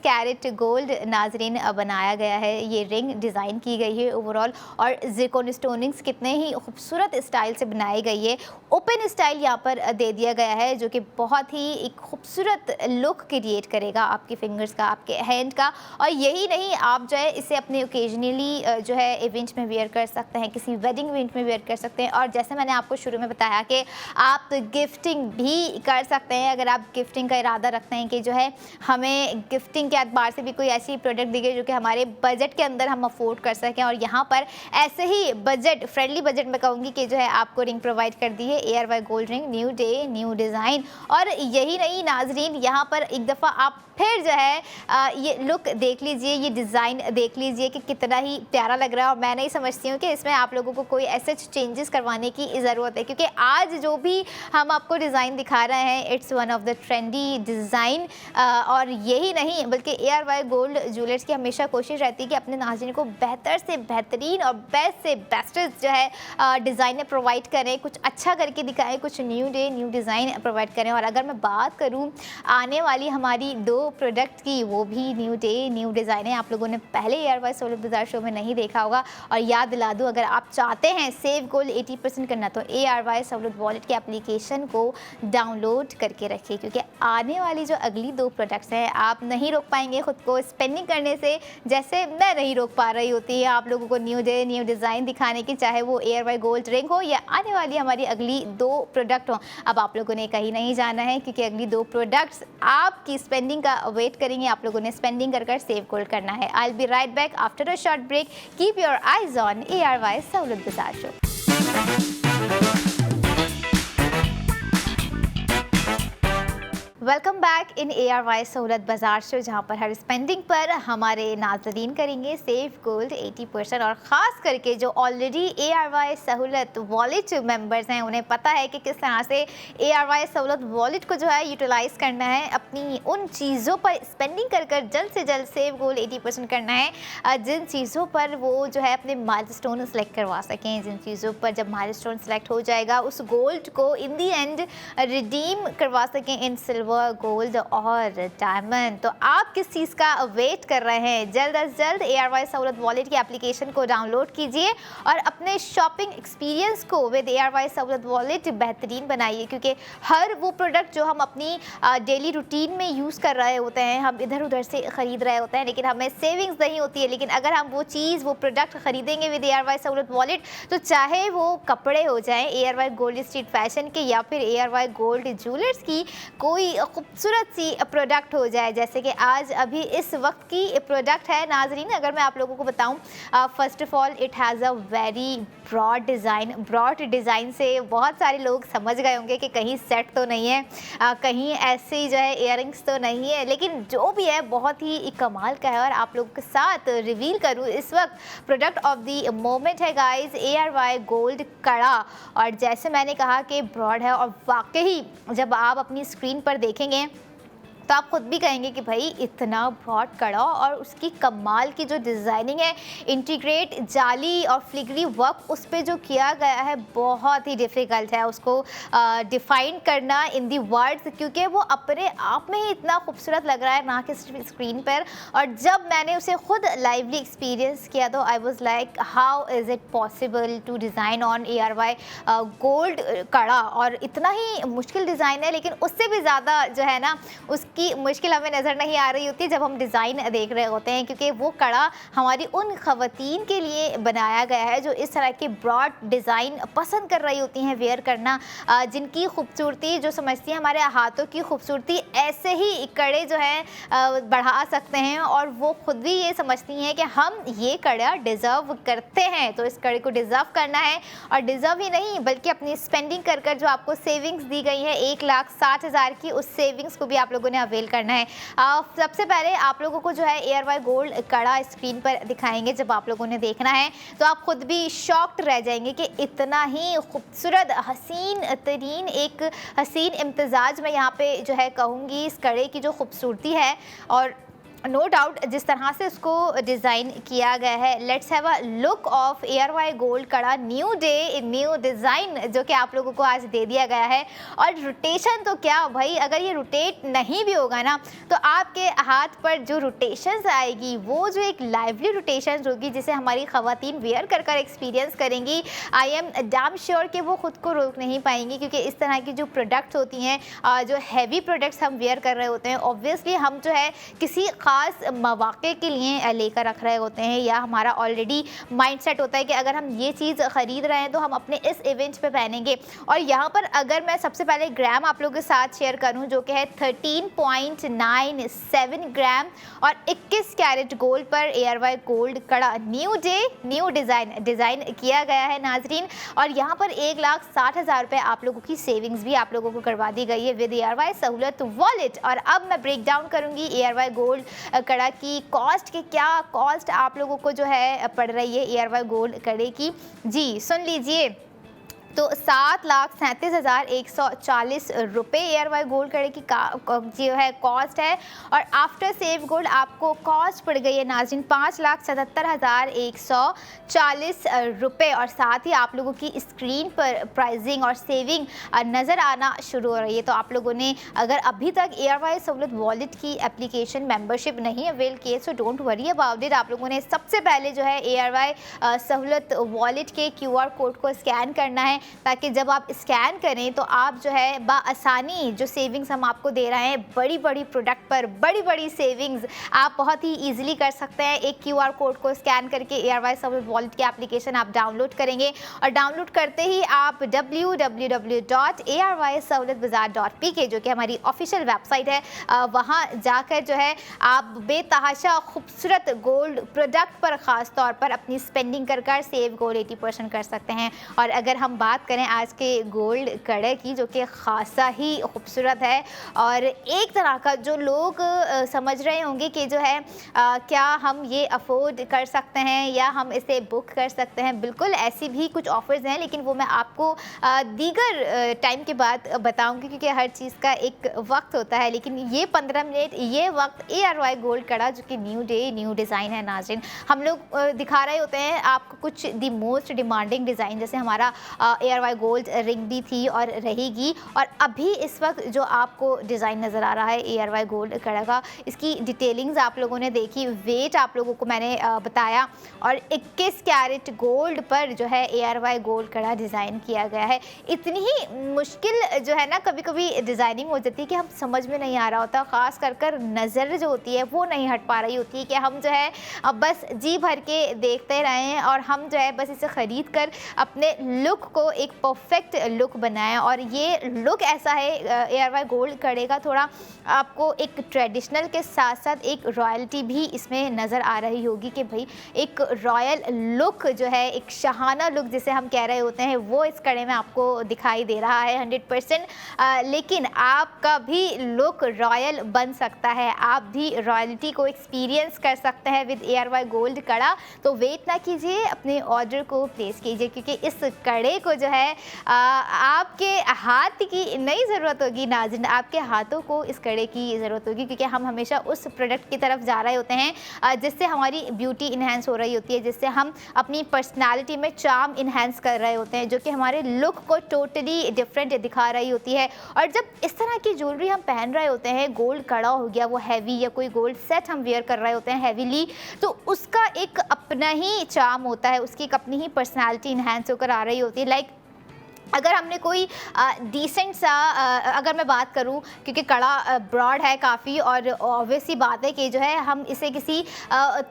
कैरेट गोल्ड नाजरीन बनाया गया है। ये रिंग डिज़ाइन की गई है ओवरऑल, और ज़िरकोन स्टोनिंग्स कितने ही खूबसूरत स्टाइल से बनाई गई है। ओपन स्टाइल यहाँ पर दे दिया गया है, जो कि बहुत ही एक खूबसूरत लुक क्रिएट करेगा आपके फिंगर्स का, आपके हैंड का। और यही नहीं, आप जो है इसे अपने ओकेजनली जो है इवेंट में वेयर कर सकते हैं, किसी वेडिंग इवेंट में वेयर कर सकते हैं। और जैसे मैंने आपको शुरू में बताया कि आप गिफ्टिंग भी कर सकते हैं, अगर आप गिफ्टिंग का इरादा रखते हैं कि जो है हमें गिफ्टिंग के एतबार से भी कोई ऐसी प्रोडक्ट दिखे जो कि हमारे बजट के अंदर हम अफोर्ड कर सकें। और यहाँ पर ऐसे ही बजट फ्रेंडली बजट में कहूँगी कि जो है आपको रिंग प्रोवाइड कर दी है ARY gold ring new day new design. और यही नहीं नाजरीन, यहाँ पर एक दफ़ा आप फिर जो है ये लुक देख लीजिए, ये डिज़ाइन देख लीजिए कि कितना ही प्यारा लग रहा है। और मैं नहीं समझती हूँ कि इसमें आप लोगों को कोई ऐसे चेंजेस करवाने की ज़रूरत है, क्योंकि आज जो भी हम आपको डिज़ाइन दिखा रहे हैं it's one of the trendy design. और यही नहीं बल्कि ARY गोल्ड ज्वेलर्स की हमेशा कोशिश रहती है कि अपने नाज़रीन को बेहतर से बेहतरीन और बेस्ट से बेस्ट जो है डिज़ाइन प्रोवाइड करें, कुछ अच्छा करके दिखाएं, कुछ new day new design provide करें। और अगर मैं बात करूँ आने वाली हमारी 2 प्रोडक्ट की, वो भी न्यू डे न्यू डिज़ाइन है। आप लोगों ने पहले ARY सहूलत बाज़ार शो में नहीं देखा होगा। और याद दिला दूँ, अगर आप चाहते हैं सेव गोल्ड 80% करना तो ARY सहूलत वॉलेट की एप्लीकेशन को डाउनलोड करके रखिए, क्योंकि आने वाली जो अगली 2 प्रोडक्ट्स हैं आप नहीं रोक पाएंगे खुद को स्पेंडिंग करने से, जैसे मैं नहीं रोक पा रही होती है आप लोगों को न्यू डे न्यू डिज़ाइन दिखाने की, चाहे वो ARY गोल्ड रिंग हो या आने वाली हमारी अगली 2 प्रोडक्ट हो। अब आप लोगों ने कहीं नहीं जाना है, क्योंकि अगली 2 प्रोडक्ट्स आपकी स्पेंडिंग का वेट करेंगे। आप लोगों ने स्पेंडिंग कर सेव गोल्ड करना है। I will be right back after a short break. Keep your eyes on ARY Sahulat Bazaar show. Welcome back in ARY Sahulat Bazaar show, जहाँ पर हर स्पेंडिंग पर हमारे नाज़रीन करेंगे सेव गोल्ड 80%। और ख़ास करके जो ऑलरेडी ARY सहूलत वॉलेट मेंबर्स हैं, उन्हें पता है कि किस तरह से ARY सहूलत वॉलेट को जो है यूटिलाइज़ करना है, अपनी उन चीज़ों पर स्पेंडिंग कर जल्द से जल्द सेव गोल्ड 80% करना है, जिन चीज़ों पर वो जो है अपने माइलस्टोन सेलेक्ट करवा सकें। जिन चीज़ों पर जब माइलस्टोन सेलेक्ट हो जाएगा, उस गोल्ड को इन दी एंड रिडीम करवा सकें इन सिल्वर, गोल्ड और डायमंड। तो आप किस चीज़ का वेट कर रहे हैं? जल्द अज जल्द ARY सहूलत वॉलेट की एप्लीकेशन को डाउनलोड कीजिए और अपने शॉपिंग एक्सपीरियंस को विद ARY सहूलत वॉलेट बेहतरीन बनाइए, क्योंकि हर वो प्रोडक्ट जो हम अपनी डेली रूटीन में यूज़ कर रहे होते हैं, हम इधर उधर से ख़रीद रहे होते हैं, लेकिन हमें सेविंग्स नहीं होती है। लेकिन अगर हम वो चीज़, वो प्रोडक्ट ख़रीदेंगे विद ARY सहूलत वॉलेट, तो चाहे वो कपड़े हो जाएँ ARY गोल्ड स्ट्रीट फैशन के या फिर ARY गोल्ड ज्वेलर्स की कोई खूबसूरत सी प्रोडक्ट हो जाए, जैसे कि आज अभी इस वक्त की प्रोडक्ट है नाजरीन। अगर मैं आप लोगों को बताऊं, first of all it has a very broad design. Broad design से बहुत सारे लोग समझ गए होंगे कि कहीं सेट तो नहीं है, कहीं ऐसी जो है इयररिंग्स तो नहीं है, लेकिन जो भी है बहुत ही कमाल का है। और आप लोगों के साथ रिवील करूँ, इस वक्त प्रोडक्ट ऑफ द मोमेंट है गाइस ARY गोल्ड कड़ा। और जैसे मैंने कहा कि ब्रॉड है, और वाकई जब आप अपनी स्क्रीन पर देखेंगे तो आप खुद भी कहेंगे कि भाई इतना ब्रॉड कड़ा, और उसकी कमाल की जो डिज़ाइनिंग है, इंटीग्रेट जाली और फ्लिग्री वर्क उस पर जो किया गया है, बहुत ही डिफ़िकल्ट है उसको डिफ़ाइन करना इन दी वर्ड्स, क्योंकि वो अपने आप में ही इतना खूबसूरत लग रहा है ना कि स्क्रीन पर। और जब मैंने उसे खुद लाइवली एक्सपीरियंस किया तो I was like how is it possible to design on ARY gold कड़ा। और इतना ही मुश्किल डिज़ाइन है, लेकिन उससे भी ज़्यादा जो है ना उस की मुश्किल हमें नज़र नहीं आ रही होती जब हम डिज़ाइन देख रहे होते हैं, क्योंकि वो कड़ा हमारी उन ख़वातीन के लिए बनाया गया है जो इस तरह के ब्रॉड डिज़ाइन पसंद कर रही होती हैं वेयर करना, जिनकी खूबसूरती जो समझती हैं हमारे हाथों की खूबसूरती ऐसे ही कड़े जो हैं बढ़ा सकते हैं, और वो खुद भी ये समझती हैं कि हम ये कड़ा डिज़र्व करते हैं। तो इस कड़े को डिज़र्व करना है, और डिज़र्व ही नहीं बल्कि अपनी स्पेंडिंग कर जो आपको सेविंग्स दी गई है 1,60,000 की, उस सेविंग्स को भी आप लोगों ने अवेल करना है। सबसे पहले आप लोगों को जो है ARY गोल्ड कड़ा स्क्रीन पर दिखाएंगे, जब आप लोगों ने देखना है तो आप खुद भी शॉक्ड रह जाएंगे कि इतना ही खूबसूरत हसीन तरीन एक हसीन इम्तिजाज मैं यहाँ पे जो है कहूँगी इस कड़े की जो खूबसूरती है। और नो डाउट जिस तरह से उसको डिज़ाइन किया गया है, let's have a look of ARY gold कड़ा न्यू डे न्यू डिज़ाइन जो कि आप लोगों को आज दे दिया गया है। और रोटेशन तो क्या भाई, अगर ये रोटेट नहीं भी होगा ना तो आपके हाथ पर जो रोटेशंस आएगी वो जो एक लाइवली रोटेशंस होगी जिसे हमारी ख़वातीन वेयर कर एक्सपीरियंस करेंगी, आई एम डैम श्योर कि वो खुद को रोक नहीं पाएंगी। क्योंकि इस तरह की जो प्रोडक्ट्स होती हैं, जो हैवी प्रोडक्ट्स हम वेयर कर रहे होते हैं, ऑब्वियसली हम जो है किसी ख़ास मौके के लिए लेकर रख रहे होते हैं, या हमारा ऑलरेडी माइंडसेट होता है कि अगर हम ये चीज़ ख़रीद रहे हैं तो हम अपने इस इवेंट पे पहनेंगे। और यहाँ पर अगर मैं सबसे पहले ग्राम आप लोगों के साथ शेयर करूँ जो कि है 13.97 ग्राम और 21 कैरेट गोल्ड पर ARY गोल्ड कड़ा न्यू डे न्यू डिज़ाइन किया गया है नाजरीन। और यहाँ पर 1,60,000 रुपये आप लोगों की सेविंग्स भी आप लोगों को करवा दी गई है विद ARY सहूलत वॉलेट। और अब मैं ब्रेक डाउन करूँगी ARY गोल्ड कड़ा की कॉस्ट के, क्या कॉस्ट आप लोगों को जो है पड़ रही है ARY गोल्ड कड़े की। जी सुन लीजिए, तो 7,37,140 रुपये ARY गोल्ड कड़े की जो है कॉस्ट है। और आफ्टर सेव गोल्ड आपको कॉस्ट पड़ गई है नाज़रीन 5,77,140 रुपये। और साथ ही आप लोगों की स्क्रीन पर प्राइसिंग और सेविंग नज़र आना शुरू हो रही है। तो आप लोगों ने अगर अभी तक ARY सहूलत वॉलेट की एप्लीकेशन मेंबरशिप नहीं अवेल किए so don't worry about it. आप लोगों ने सबसे पहले जो है ARY सहूलत वॉलेट के QR कोड को स्कैन करना है, ताकि जब आप स्कैन करें तो आप जो है बआसानी जो सेविंग्स हम आपको दे रहे हैं बड़ी बड़ी प्रोडक्ट पर बड़ी बड़ी सेविंग्स आप बहुत ही ईजिली कर सकते हैं। एक QR कोड को स्कैन करके ARY सहूलत वॉलेट की एप्लीकेशन आप डाउनलोड करेंगे और डाउनलोड करते ही आप www.arysahoolatbazaar.pk जो कि हमारी ऑफिशियल वेबसाइट है वहाँ जाकर जो है आप बेतहाशा खूबसूरत गोल्ड प्रोडक्ट पर ख़ास तौर पर अपनी स्पेंडिंग कर सेव गोल्ड 80% कर सकते हैं। और अगर हम बात करें आज के गोल्ड कड़े की जो कि ख़ासा ही खूबसूरत है और एक तरह का जो लोग समझ रहे होंगे कि जो है क्या हम ये अफोर्ड कर सकते हैं या हम इसे बुक कर सकते हैं, बिल्कुल ऐसी भी कुछ ऑफ़र्स हैं, लेकिन वो मैं आपको दीगर टाइम के बाद बताऊंगी क्योंकि हर चीज़ का एक वक्त होता है। लेकिन ये 15 मिनट ये वक्त ARY गोल्ड कड़ा जो कि न्यू डे न्यू डिज़ाइन है नाज़रीन, हम लोग दिखा रहे होते हैं आपको कुछ दी मोस्ट डिमांडिंग डिज़ाइन, जैसे हमारा ARY गोल्ड रिंग भी थी और रहेगी। और अभी इस वक्त जो आपको डिज़ाइन नज़र आ रहा है ARY गोल्ड कड़ा का, इसकी डिटेलिंग्स आप लोगों ने देखी, वेट आप लोगों को मैंने बताया और 21 कैरेट गोल्ड पर जो है ARY गोल्ड कड़ा डिज़ाइन किया गया है। इतनी ही मुश्किल जो है ना कभी कभी डिज़ाइनिंग हो जाती है कि हम समझ में नहीं आ रहा होता, ख़ास कर नज़र जो होती है वो नहीं हट पा रही होती है कि हम जो है बस जी भर के देखते रहें और हम जो है बस इसे ख़रीद कर अपने लुक को एक परफेक्ट लुक बनाएं। और ये लुक ऐसा है ARY गोल्ड कड़े का, थोड़ा आपको एक ट्रेडिशनल के साथ साथ एक रॉयल्टी भी इसमें नज़र आ रही होगी कि भाई एक रॉयल लुक जो है, एक शाहाना लुक जिसे हम कह रहे होते हैं, वो इस कड़े में आपको दिखाई दे रहा है 100%। लेकिन आपका भी लुक रॉयल बन सकता है, आप भी रॉयल्टी को एक्सपीरियंस कर सकते हैं विद ARY गोल्ड कड़ा। तो वेट ना कीजिए, अपने ऑर्डर को प्लेस कीजिए क्योंकि इस कड़े को जो है आपके हाथ की नहीं ज़रूरत होगी नाज़रीन, आपके हाथों को इस कड़े की ज़रूरत होगी क्योंकि हम हमेशा उस प्रोडक्ट की तरफ जा रहे होते हैं जिससे हमारी ब्यूटी इन्हेंस हो रही होती है, जिससे हम अपनी पर्सनालिटी में चार्म इन्हेंस कर रहे होते हैं, जो कि हमारे लुक को टोटली डिफरेंट दिखा रही होती है। और जब इस तरह की ज्वेलरी हम पहन रहे होते हैं, गोल्ड कड़ा हो गया वो हैवी या कोई गोल्ड सेट हम वेयर कर रहे होते हैं हैवीली, तो उसका एक अपना ही चार्म होता है, उसकी एक अपनी ही पर्सनालिटी इन्हेंस होकर आ रही होती है। लाइक अगर हमने कोई डिसेंट सा अगर मैं बात करूं, क्योंकि कड़ा ब्रॉड है काफ़ी और ऑब्वियस ही बात है कि जो है हम इसे किसी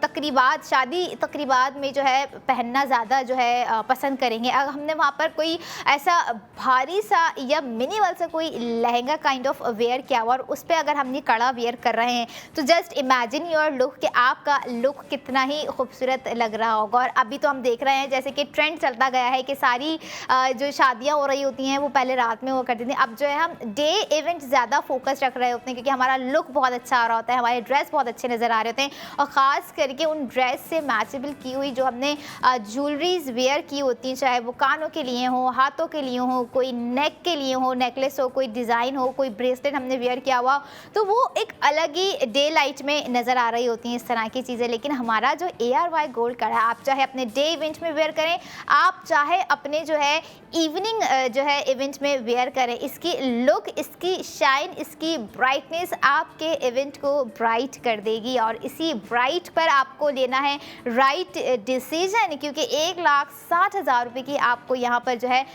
तकरीबात, शादी तकरीबात में जो है पहनना ज़्यादा जो है पसंद करेंगे। अगर हमने वहाँ पर कोई ऐसा भारी सा या मिनिमल सा कोई लहंगा काइंड ऑफ वेयर किया हुआ और उस पर अगर हमने कड़ा वेयर कर रहे हैं तो जस्ट इमेजिन योर लुक कि आपका लुक कितना ही खूबसूरत लग रहा होगा। और अभी तो हम देख रहे हैं जैसे कि ट्रेंड चलता गया है कि सारी जो शादियाँ हो रही होती हैं वो पहले रात में हुआ करती थी, अब जो है हम डे इवेंट ज़्यादा फोकस रख रहे होते हैं क्योंकि हमारा लुक बहुत अच्छा आ रहा होता है, हमारे ड्रेस बहुत अच्छे नज़र आ रहे होते हैं। और ख़ास करके उन ड्रेस से मैचेबल की हुई जो हमने ज्वेलरीज वेयर की होती हैं, चाहे वो कानों के लिए हो, हाथों के लिए हो, कोई नेक के लिए हो, नेकलेस हो, कोई डिज़ाइन हो, कोई ब्रेसलेट हमने वेयर किया हुआ, तो वो एक अलग ही डे लाइट में नज़र आ रही होती हैं इस तरह की चीज़ें। लेकिन हमारा जो ARY गोल्ड कड़ा है, आप चाहे अपने डे इवेंट में वेयर करें, आप चाहे अपने जो है इवनिंग जो है इवेंट में वेयर करें, इसकी लुक, इसकी शाइन, इसकी ब्राइटनेस आपके इवेंट को ब्राइट कर देगी। और इसी ब्राइट पर आपको लेना है राइट डिसीजन, क्योंकि 1,60,000 रुपये की आपको यहाँ पर जो है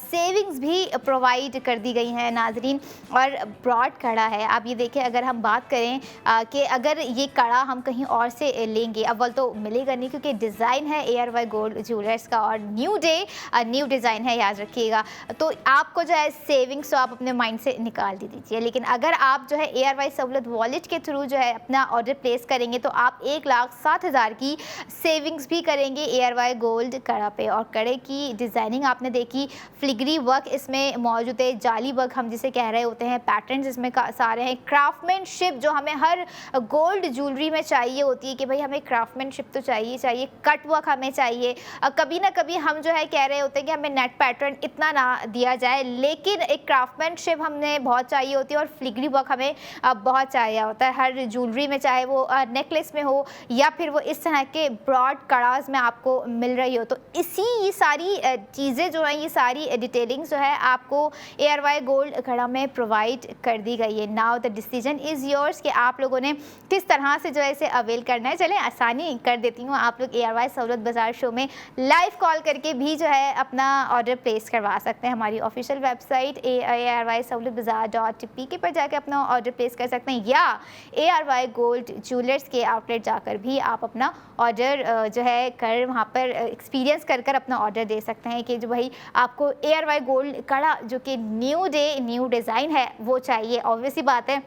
सेविंग्स भी प्रोवाइड कर दी गई हैं नाजरीन। और ब्रॉड कड़ा है, आप ये देखें, अगर हम बात करें कि अगर ये कड़ा हम कहीं और से लेंगे, अव्वल तो मिलेगा नहीं क्योंकि डिज़ाइन है ARY गोल्ड ज्वेलर्स का और न्यू डे न्यू डिज़ाइन है, याद रखिएगा। तो आपको जो है सेविंग्स तो आप अपने माइंड से निकाल दीजिए। लेकिन अगर आप जो है ARY सहूलत वॉलेट के थ्रू जो है अपना ऑर्डर प्लेस करेंगे तो आप 1,60,000 की सेविंग्स भी करेंगे ARY गोल्ड कड़ा पे। और कड़े की डिज़ाइनिंग आपने देखी, फ्लिग्री वर्क इसमें मौजूद है, जाली वर्क हम जिसे कह रहे होते हैं, पैटर्न्स इसमें सारे हैं, क्राफ्टमैनशिप जो हमें हर गोल्ड ज्वेलरी में चाहिए होती है कि भाई हमें क्राफ्टमैनशिप तो चाहिए, कट वर्क हमें चाहिए। कभी ना कभी हम जो है कह रहे होते हैं कि हमें नेट पैटर्न इतना ना दिया जाए, लेकिन एक क्राफ्टमैनशिप हमने बहुत चाहिए होती है और फिलिग्री वर्क हमें बहुत चाहिए होता है हर ज्वेलरी में, चाहे वो नेकलेस में हो या फिर वो इस तरह के ब्रॉड कड़ास में आपको मिल रही हो। तो ये सारी चीज़ें जो हैं, ये सारी डिटेलिंग्स जो है आपको ARY गोल्ड कड़ा में प्रोवाइड कर दी गई है। Now the decision is yours कि आप लोगों ने किस तरह से जो है इसे अवेल करना है। चलें आसानी कर देती हूँ, आप लोग ARY सहूलत बाज़ार शो में लाइव कॉल करके भी जो है अपना ऑर्डर प्लेस करवा सकते हैं। हमारी ऑफिशियल वेबसाइट ARY-सहूलतबाजार.pk पर जाकर अपना ऑर्डर प्लेस कर सकते हैं, या ARY गोल्ड ज्वेलर्स के आउटलेट जाकर भी आप अपना ऑर्डर जो है कर वहाँ पर एक्सपीरियंस कर अपना ऑर्डर दे सकते हैं कि जो भाई आपको ARY गोल्ड कड़ा जो कि न्यू डिज़ाइन है वो चाहिए। ऑब्वियसली बात है,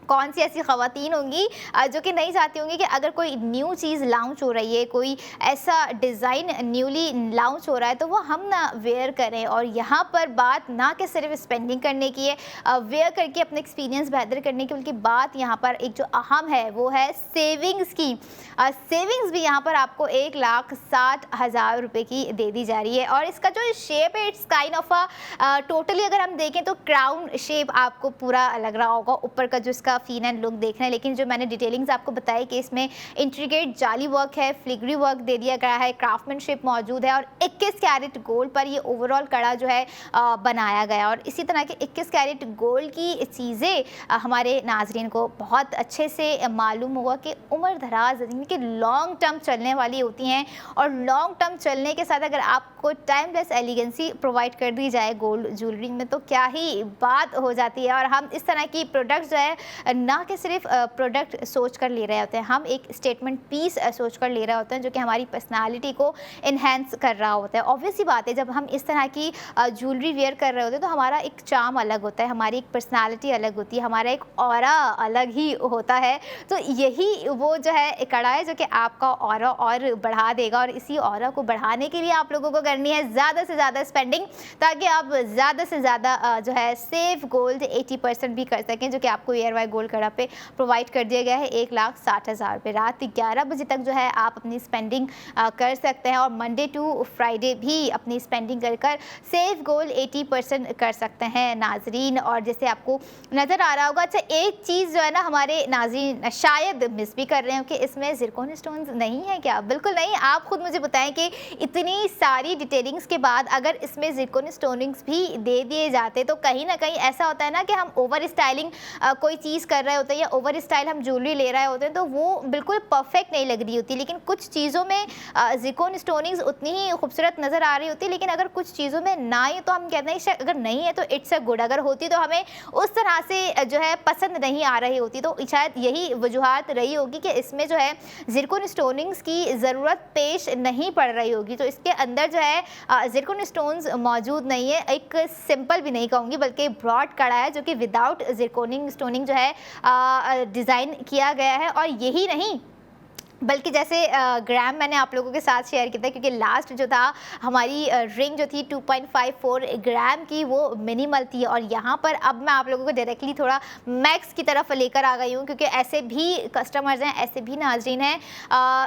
कौन सी ऐसी ख़वातीन होंगी जो कि नहीं चाहती होंगी कि अगर कोई न्यू चीज़ लॉन्च हो रही है, कोई ऐसा डिज़ाइन न्यूली लॉन्च हो रहा है, तो वो हम ना वेयर करें। और यहाँ पर बात ना कि सिर्फ स्पेंडिंग करने की है, वेयर करके अपना एक्सपीरियंस बेहतर करने की, बल्कि बात यहाँ पर एक जो अहम है वो है सेविंग्स की। सेविंग्स भी यहाँ पर आपको 1,60,000 रुपये की दे दी जा रही है। और इसका जो शेप है, इट्स काइंड ऑफ टोटली अगर हम देखें तो क्राउन शेप आपको पूरा लग रहा होगा, ऊपर का जो इसका फीन एंड लुक देख रहे हैं। लेकिन जो मैंने डिटेलिंग्स आपको बताई कि इसमें इंट्रिकेट जाली वर्क है, फिलिग्री वर्क दे दिया गया है, क्राफ्टमैनशिप मौजूद है और 21 कैरेट गोल्ड पर ये ओवरऑल कड़ा जो है बनाया गया। और इसी तरह के 21 कैरेट गोल्ड की चीज़ें हमारे नाजरीन को बहुत अच्छे से मालूम होगा कि उम्र दराज कि लॉन्ग टर्म चलने वाली होती हैं। और लॉन्ग टर्म चलने के साथ अगर आपको टाइमलेस एलिगेंसी प्रोवाइड कर दी जाए गोल्ड ज्वेलरी में, तो क्या ही बात हो जाती है। और हम इस तरह की प्रोडक्ट्स जो है ना कि सिर्फ प्रोडक्ट सोच कर ले रहे होते हैं, हम एक स्टेटमेंट पीस सोच कर ले रहे होते हैं जो कि हमारी पर्सनालिटी को इन्हेंस कर रहा होता है। ऑब्वियसली बात है, जब हम इस तरह की ज्वेलरी वेयर कर रहे होते हैं तो हमारा एक चार्म अलग होता है, हमारी एक पर्सनालिटी अलग होती है, हमारा एक ऑरा अलग ही होता है। तो यही वो जो है कड़ा है जो कि आपका ऑरा और बढ़ा देगा। और इसी ऑरा को बढ़ाने के लिए आप लोगों को करनी है ज़्यादा से ज़्यादा स्पेंडिंग, ताकि आप ज़्यादा से ज़्यादा जो है सेव गोल्ड 80% भी कर सकें, जो कि आपको ARY गोल्ड कड़ा पे प्रोवाइड कर दिया गया है 1,60,000 रुपये। रात 11 बजे तक जो है आप अपनी स्पेंडिंग कर सकते हैं और मंडे टू फ्राइडे भी अपनी स्पेंडिंग कर सेव गोल्ड 80% कर सकते हैं नाजरीन। और जैसे आपको नज़र आ रहा होगा, अच्छा एक चीज़ जो है ना हमारे नाजरीन शायद मिस भी कर रहे हो कि इसमें ज़िरकॉन स्टोन्स नहीं है क्या? बिल्कुल नहीं। आप खुद मुझे बताएं कि इतनी सारी डिटेलिंग्स के बाद अगर इसमें ज़िरकॉन स्टोनिंग्स भी दे दिए जाते तो कहीं ना कहीं ऐसा होता है ना कि हम ओवर स्टाइलिंग कोई चीज़ कर रहे होते हैं या ओवर स्टाइल हम ज्वेलरी ले रहे होते हैं तो वो बिल्कुल परफेक्ट नहीं लग रही होती। लेकिन कुछ चीज़ों में ज़िरकॉन स्टोनिंग्स उतनी ही खूबसूरत नज़र आ रही होती है, लेकिन अगर कुछ चीज़ों में ना ही तो हम कहते हैं अगर नहीं है तो इट्स अ गुड, अगर होती तो हमें उस तरह से जो है पसंद नहीं आ रही होती। तो शायद यही वजूहत रही होगी कि इसमें जो है ज़िरकॉन स्टोनिंग्स की ज़रूरत पेश नहीं पड़ रही होगी। तो इसके अंदर जो है ज़िरकॉन स्टोन्स मौजूद नहीं है, एक सिंपल भी नहीं कहूँगी बल्कि ब्रॉड कड़ा है जो कि विदाउट ज़िरकॉनिंग स्टोनिंग जो है डिज़ाइन किया गया है। और यही नहीं बल्कि जैसे ग्राम मैंने आप लोगों के साथ शेयर किया था, क्योंकि लास्ट जो था हमारी रिंग जो थी 2.54 ग्राम की वो मिनिमल थी। और यहाँ पर अब मैं आप लोगों को डायरेक्टली थोड़ा मैक्स की तरफ लेकर आ गई हूँ, क्योंकि ऐसे भी कस्टमर्स हैं, ऐसे भी नाज़रीन हैं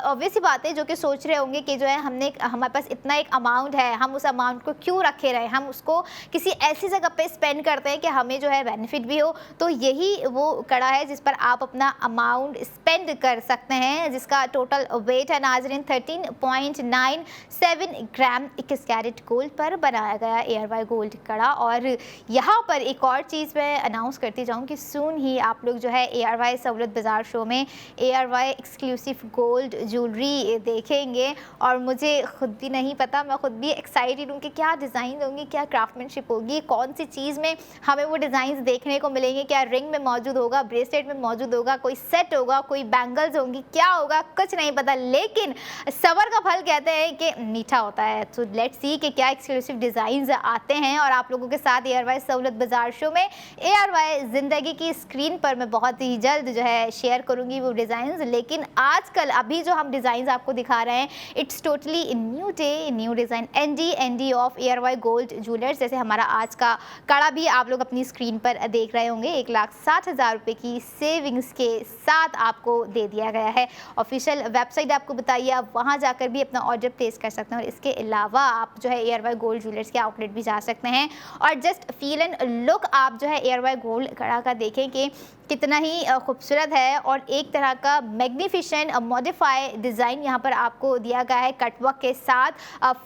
ऑब्वियसली बात है जो कि सोच रहे होंगे कि जो है हमारे पास इतना एक अमाउंट है, हम उस अमाउंट को क्यों रखे रहे, हम उसको किसी ऐसी जगह पर स्पेंड करते हैं कि हमें जो है बेनिफिट भी हो। तो यही वो कड़ा है जिस पर आप अपना अमाउंट स्पेंड कर सकते हैं, जिसका टोटल वेट है नाजरीन 13.97 ग्राम 21 कैरेट गोल्ड पर बनाया गया ARY गोल्ड कड़ा। और यहाँ पर एक और चीज़ मैं अनाउंस करती जाऊँ कि सून ही आप लोग जो है ARY सहूलत बाज़ार शो में ARY एक्सक्लूसिव गोल्ड ज्वेलरी देखेंगे। और मुझे खुद भी नहीं पता, मैं खुद भी एक्साइटेड हूँ कि क्या डिज़ाइन होंगी, क्या क्राफ्टमैनशिप होगी, कौन सी चीज़ में हमें वो डिज़ाइन देखने को मिलेंगे, क्या रिंग में मौजूद होगा, ब्रेसलेट में मौजूद होगा, कोई सेट होगा, कोई बैंगल्स होंगी, क्या होगा कुछ नहीं पता। लेकिन सबर का फल कहते हैं कि मीठा होता है। तो लेट्स सी कि क्या एक्सक्लूसिव डिज़ाइंस आते हैं। और आप लोगों के साथ ARY सहूलत बाज़ार शो में ARY ज़िंदगी की स्क्रीन पर मैं बहुत ही जल्द जो है शेयर करूंगी वो डिज़ाइंस। लेकिन आजकल अभी जो हम डिज़ाइंस आपको दिखा रहे हैं it's totally new day, new design ND of ARY gold jewellers. जैसे हमारा आज का कड़ा भी आप लोग अपनी स्क्रीन पर देख रहे होंगे, 1,60,000 रुपये की सेविंग्स के साथ आपको दे दिया गया है। ऑफिशियल ऑफिशियल वेबसाइट आपको बताइए, आप वहाँ जाकर भी अपना ऑर्डर प्लेस कर सकते हैं। और इसके अलावा आप जो है ARY गोल्ड ज्वेलर्स के आउटलेट भी जा सकते हैं और जस्ट फील एंड लुक आप जो है ARY गोल्ड कड़ा का देखें कि कितना ही खूबसूरत है और एक तरह का मैग्निफिसेंट मॉडिफाई डिज़ाइन यहाँ पर आपको दिया गया है, कटवर्क के साथ,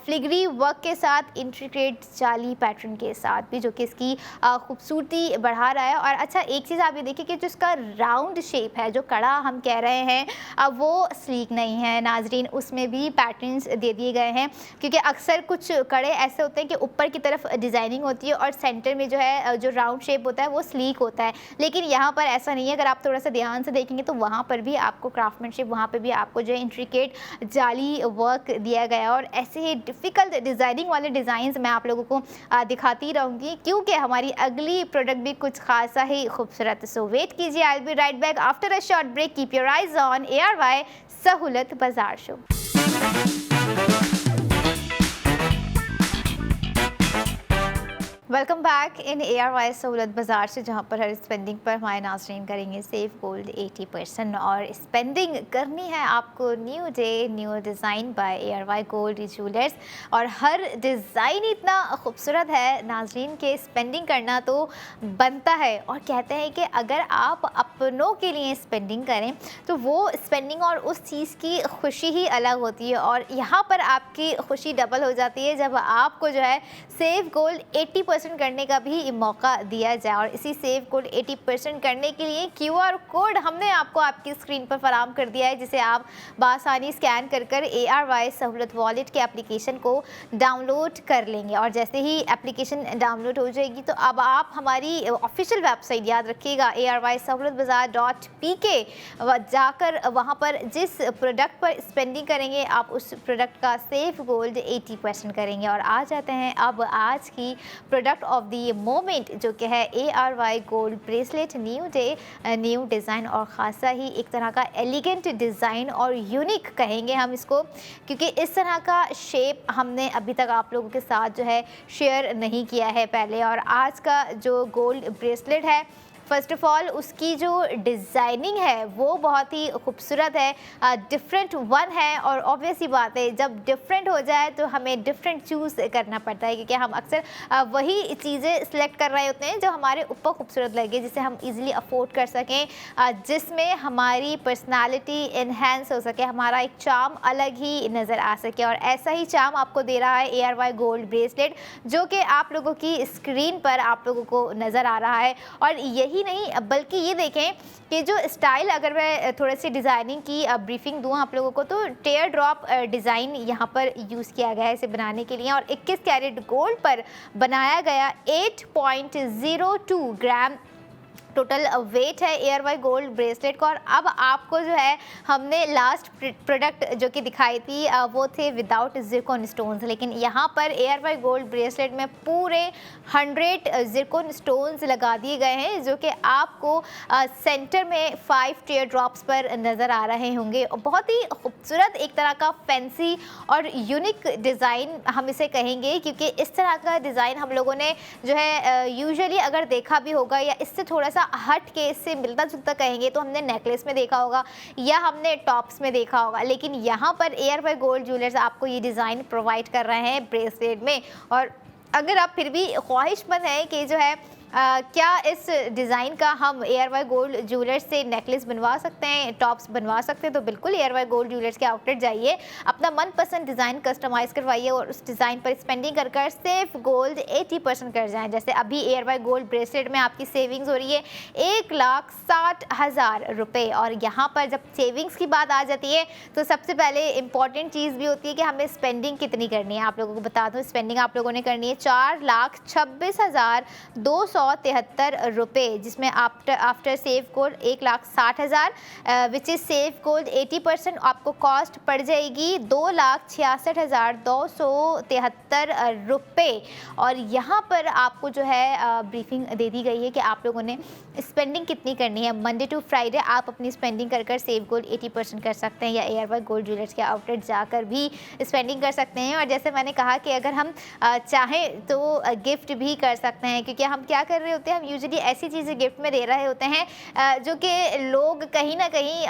फ्लिग्री वर्क के साथ, इंट्रिकेट जाली पैटर्न के साथ भी, जो कि इसकी खूबसूरती बढ़ा रहा है। और अच्छा एक चीज़ आप ये देखिए कि जो इसका राउंड शेप है, जो कड़ा हम कह रहे हैं, वो स्लीक नहीं है नाजरीन, उसमें भी पैटर्न्स दे दिए गए हैं। क्योंकि अक्सर कुछ कड़े ऐसे होते हैं कि ऊपर की तरफ डिज़ाइनिंग होती है और सेंटर में जो है जो राउंड शेप होता है वो स्लीक होता है, लेकिन यहाँ पर ऐसा नहीं है। अगर आप थोड़ा सा ध्यान से देखेंगे तो वहाँ पर भी आपको क्राफ्टमैनशिप, वहाँ पर भी आपको जो है इंट्रिकेट जाली वर्क दिया गया है। और ऐसे ही डिफ़िकल्ट डिज़ाइनिंग वाले डिज़ाइंस मैं आप लोगों को दिखाती रहूँगी, क्योंकि हमारी अगली प्रोडक्ट भी कुछ खासा ही खूबसूरत। सो वेट कीजिए, I will be right back after a short break. Keep your eyes on ARY Sahulat Bazaar show. Welcome back in ARY Sahulat बाजार से, जहाँ पर हर स्पेंडिंग पर हमारे नाज़रीन करेंगे सेव गोल्ड 80%। और स्पेंडिंग करनी है आपको new day new design by ARY gold jewellers. और हर डिज़ाइन इतना खूबसूरत है नाज़रीन के स्पेंडिंग करना तो बनता है। और कहते हैं कि अगर आप अपनों के लिए स्पेंडिंग करें तो वो स्पेंडिंग और उस चीज़ की खुशी ही अलग होती है। और यहाँ पर आपकी खुशी डबल हो जाती है जब आपको जो है सेव गोल्ड 80% करने का भी मौका दिया जाए। और इसी सेव गोल्ड 80% करने के लिए QR कोड हमने आपको आपकी स्क्रीन पर फराहम कर दिया है, जिसे आप बासानी स्कैन कर ARY सहूलत वॉलेट के एप्लीकेशन को डाउनलोड कर लेंगे। और जैसे ही एप्लीकेशन डाउनलोड हो जाएगी तो अब आप हमारी ऑफिशियल वेबसाइट, याद रखिएगा ARYsahulathbazaar.pk, जाकर वहाँ पर जिस प्रोडक्ट पर स्पेंडिंग करेंगे आप उस प्रोडक्ट का सेव गोल्ड 80% करेंगे। और आ जाते हैं अब आज की प्रोडक्ट ऑफ द मोमेंट, जो कि है ARY gold bracelet new day new design. और ख़ासा ही एक तरह का एलिगेंट डिज़ाइन और यूनिक कहेंगे हम इसको, क्योंकि इस तरह का शेप हमने अभी तक आप लोगों के साथ जो है शेयर नहीं किया है पहले। और आज का जो गोल्ड ब्रेसलेट है, फ़र्स्ट ऑफ़ ऑल उसकी जो डिज़ाइनिंग है वो बहुत ही खूबसूरत है, डिफरेंट वन है। और ऑब्वियस ही बात है, जब डिफरेंट हो जाए तो हमें डिफरेंट चूज़ करना पड़ता है, क्योंकि हम अक्सर वही चीज़ें सिलेक्ट कर रहे होते हैं जो हमारे ऊपर खूबसूरत लगे, जिसे हम इजीली अफोर्ड कर सकें, जिसमें हमारी पर्सनालिटी इन्हेंस हो सके, हमारा एक चार्म अलग ही नज़र आ सके। और ऐसा ही चार्म आपको दे रहा है ARY गोल्ड ब्रेसलेट, जो कि आप लोगों की स्क्रीन पर आप लोगों को नज़र आ रहा है। और यही नहीं बल्कि ये देखें कि जो स्टाइल, अगर मैं थोड़े से डिज़ाइनिंग की ब्रीफिंग दूँ आप लोगों को, तो टेयर ड्रॉप डिज़ाइन यहाँ पर यूज़ किया गया है इसे बनाने के लिए। और 21 कैरेट गोल्ड पर बनाया गया 8.02 ग्राम टोटल वेट है ARY गोल्ड ब्रेसलेट का। और अब आपको जो है हमने लास्ट प्रोडक्ट जो कि दिखाई थी वो थे विदाउट ज़िरकॉन स्टोन्स, लेकिन यहाँ पर ARY गोल्ड ब्रेसलेट में पूरे 100 ज़िरकॉन स्टोन्स लगा दिए गए हैं, जो कि आपको सेंटर में 5 टेयर ड्रॉप्स पर नज़र आ रहे होंगे। और बहुत ही खूबसूरत एक तरह का फैंसी और यूनिक डिज़ाइन हम इसे कहेंगे, क्योंकि इस तरह का डिज़ाइन हम लोगों ने जो है यूजुअली अगर देखा भी होगा, या इससे थोड़ा सा हट के इससे मिलता जुलता कहेंगे तो हमने नेकलेस में देखा होगा या हमने टॉप्स में देखा होगा। लेकिन यहाँ पर ARY गोल्ड ज्वेलर्स आपको ये डिज़ाइन प्रोवाइड कर रहे हैं ब्रेसलेट में। और अगर आप फिर भी ख्वाहिशमंद हैं कि जो है क्या इस डिज़ाइन का हम ARY गोल्ड ज्वेलर्स से नेकलेस बनवा सकते हैं, टॉप्स बनवा सकते हैं, तो बिल्कुल ARY गोल्ड ज्वेलर्स के आउटलेट जाइए, अपना मनपसंद डिज़ाइन कस्टमाइज़ करवाइए और उस डिज़ाइन पर स्पेंडिंग कर कर सेव गोल्ड 80% कर जाएं। जैसे अभी ARY गोल्ड ब्रेसलेट में आपकी सेविंग्स हो रही है 1,60,000 रुपये। और यहाँ पर जब सेविंग्स की बात आ जाती है तो सबसे पहले इंपॉर्टेंट चीज़ भी होती है कि हमें स्पेंडिंग कितनी करनी है। आप लोगों को बता दूँ, स्पेंडिंग आप लोगों ने करनी है 4,26,273 रुपये, जिसमें after save code 1,60,000 which is save code 80%, आपको कॉस्ट पड़ जाएगी 2,66,273 रुपये। और यहाँ पर आपको जो है ब्रीफिंग दे दी गई है कि आप लोगों ने स्पेंडिंग कितनी करनी है। मंडे टू फ्राइडे आप अपनी स्पेंडिंग कर कर सेव गोल्ड 80% कर सकते हैं, या ARY गोल्ड ज्वेलर्स के आउटलेट जाकर भी स्पेंडिंग कर सकते हैं। और जैसे मैंने कहा कि अगर हम चाहें तो गिफ्ट भी कर सकते हैं, क्योंकि हम क्या कर रहे होते हैं, हम यूजुअली ऐसी चीज़ें गिफ्ट में दे रहे होते हैं जो कि लोग कहीं ना कहीं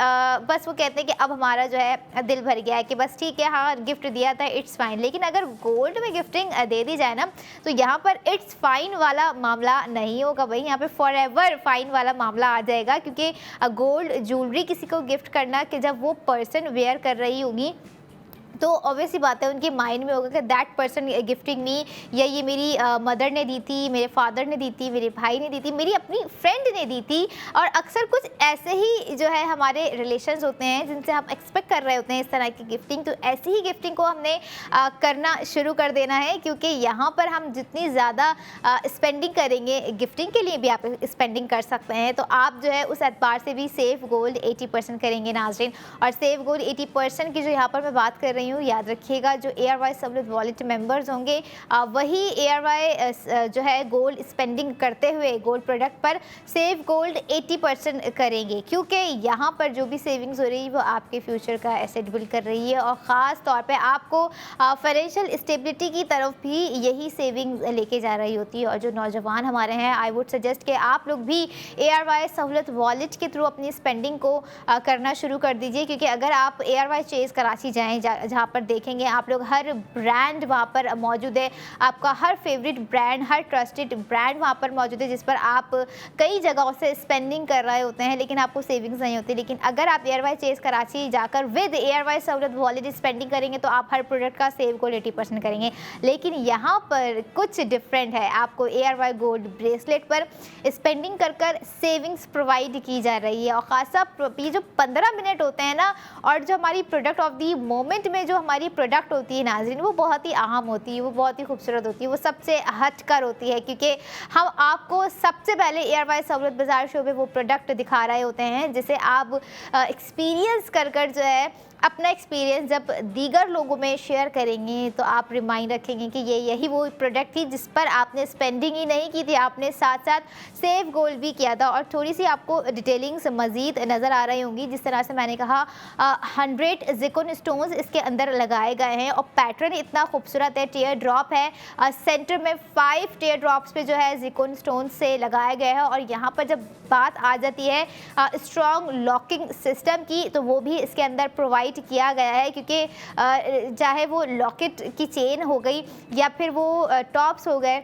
बस वो कहते हैं कि अब हमारा जो है दिल भर गया है, कि बस ठीक है, हाँ गिफ्ट दिया था, इट्स फाइन। लेकिन अगर गोल्ड में गिफ्टिंग दे दी जाए ना, तो यहाँ पर इट्स फाइन वाला मामला नहीं होगा भाई, यहाँ पे फॉर एवर फाइन वाला मामला आ जाएगा। क्योंकि गोल्ड ज्वेलरी किसी को गिफ्ट करना, कि जब वो पर्सन वेयर कर रही होगी तो ऑब्वियस सी बात है उनके माइंड में होगा कि दैट पर्सन गिफ्टिंग मी, या ये मेरी मदर ने दी थी, मेरे फादर ने दी थी, मेरे भाई ने दी थी, मेरी अपनी फ्रेंड ने दी थी। और अक्सर कुछ ऐसे ही जो है हमारे रिलेशंस होते हैं जिनसे हम एक्सपेक्ट कर रहे होते हैं इस तरह की गिफ्टिंग। तो ऐसी ही गिफ्टिंग को हमने करना शुरू कर देना है, क्योंकि यहाँ पर हम जितनी ज़्यादा स्पेंडिंग करेंगे, गिफ्टिंग के लिए भी आप स्पेंडिंग कर सकते हैं, तो आप जो है उस एतबार से भी सेफ गोल्ड 80% करेंगे नाज़रीन। और सेफ गोल्ड 80% की जो यहाँ पर मैं बात कर रही हूँ, याद रखिएगा जो ARY सहूलत वॉलेट मेंबर्स होंगे वही ARY जो है गोल्ड स्पेंडिंग करते हुए गोल्ड प्रोडक्ट पर सेव गोल्ड 80% करेंगे, क्योंकि यहाँ पर जो भी सेविंग्स हो रही है वो आपके फ्यूचर का एसेट बिल्ड कर रही है। और ख़ास तौर पे आपको फाइनेंशियल स्टेबिलिटी की तरफ भी यही सेविंग्स लेके जा रही होती है। और जो नौजवान हमारे हैं, आई वुड सजेस्ट कि आप लोग भी ARY सहूलत वॉलेट के थ्रू अपनी स्पेंडिंग को करना शुरू कर दीजिए, क्योंकि अगर आप ARY चेज़ कराची जाएँ जहाँ पर देखेंगे आप लोग हर ब्रांड वहाँ पर मौजूद है, आपका हर फेवरेट ब्रांड, हर ट्रस्टेड ब्रांड वहाँ पर मौजूद है, जिस पर आप कई जगहों से स्पेंडिंग कर रहे होते हैं लेकिन आपको सेविंग्स नहीं होती। लेकिन अगर आप ARY चेज़ कराची जाकर विद ARY सहूलत वॉलेट स्पेंडिंग करेंगे तो आप हर प्रोडक्ट का सेव गोल्ड 80% करेंगे। लेकिन यहाँ पर कुछ डिफरेंट है, आपको ARY गोल्ड ब्रेसलेट पर स्पेंडिंग कर कर सेविंग्स प्रोवाइड की जा रही है। और ख़ासा ये जो 15 मिनट होते हैं ना, और जो हमारी प्रोडक्ट ऑफ दी मोमेंट में जो हमारी प्रोडक्ट होती है नाज़रीन, वो बहुत ही अहम होती है, वो बहुत ही खूबसूरत होती है, वो सबसे हटकर होती है, क्योंकि हम आपको सबसे पहले ARY सहूलत बाज़ार शो में वो प्रोडक्ट दिखा रहे होते हैं जिसे आप एक्सपीरियंस कर कर जो है अपना एक्सपीरियंस जब दीगर लोगों में शेयर करेंगे तो आप रिमाइंड रखेंगे कि ये यही वो प्रोडक्ट थी जिस पर आपने स्पेंडिंग ही नहीं की थी, आपने साथ साथ सेव गोल्ड भी किया था। और थोड़ी सी आपको डिटेलिंग्स मज़ीद नज़र आ रही होंगी, जिस तरह से मैंने कहा 100 ज़िरकॉन स्टोन्स इसके अंदर लगाए गए हैं और पैटर्न इतना खूबसूरत है, टीयर ड्रॉप है, सेंटर में 5 टीयर ड्रॉप्स पे जो है ज़िरकॉन स्टोन से लगाए गए हैं। और यहाँ पर जब बात आ जाती है स्ट्रॉन्ग लॉकिंग सिस्टम की, तो वो भी इसके अंदर प्रोवाइड किया गया है, क्योंकि चाहे वो लॉकेट की चेन हो गई या फिर वो टॉप्स हो गए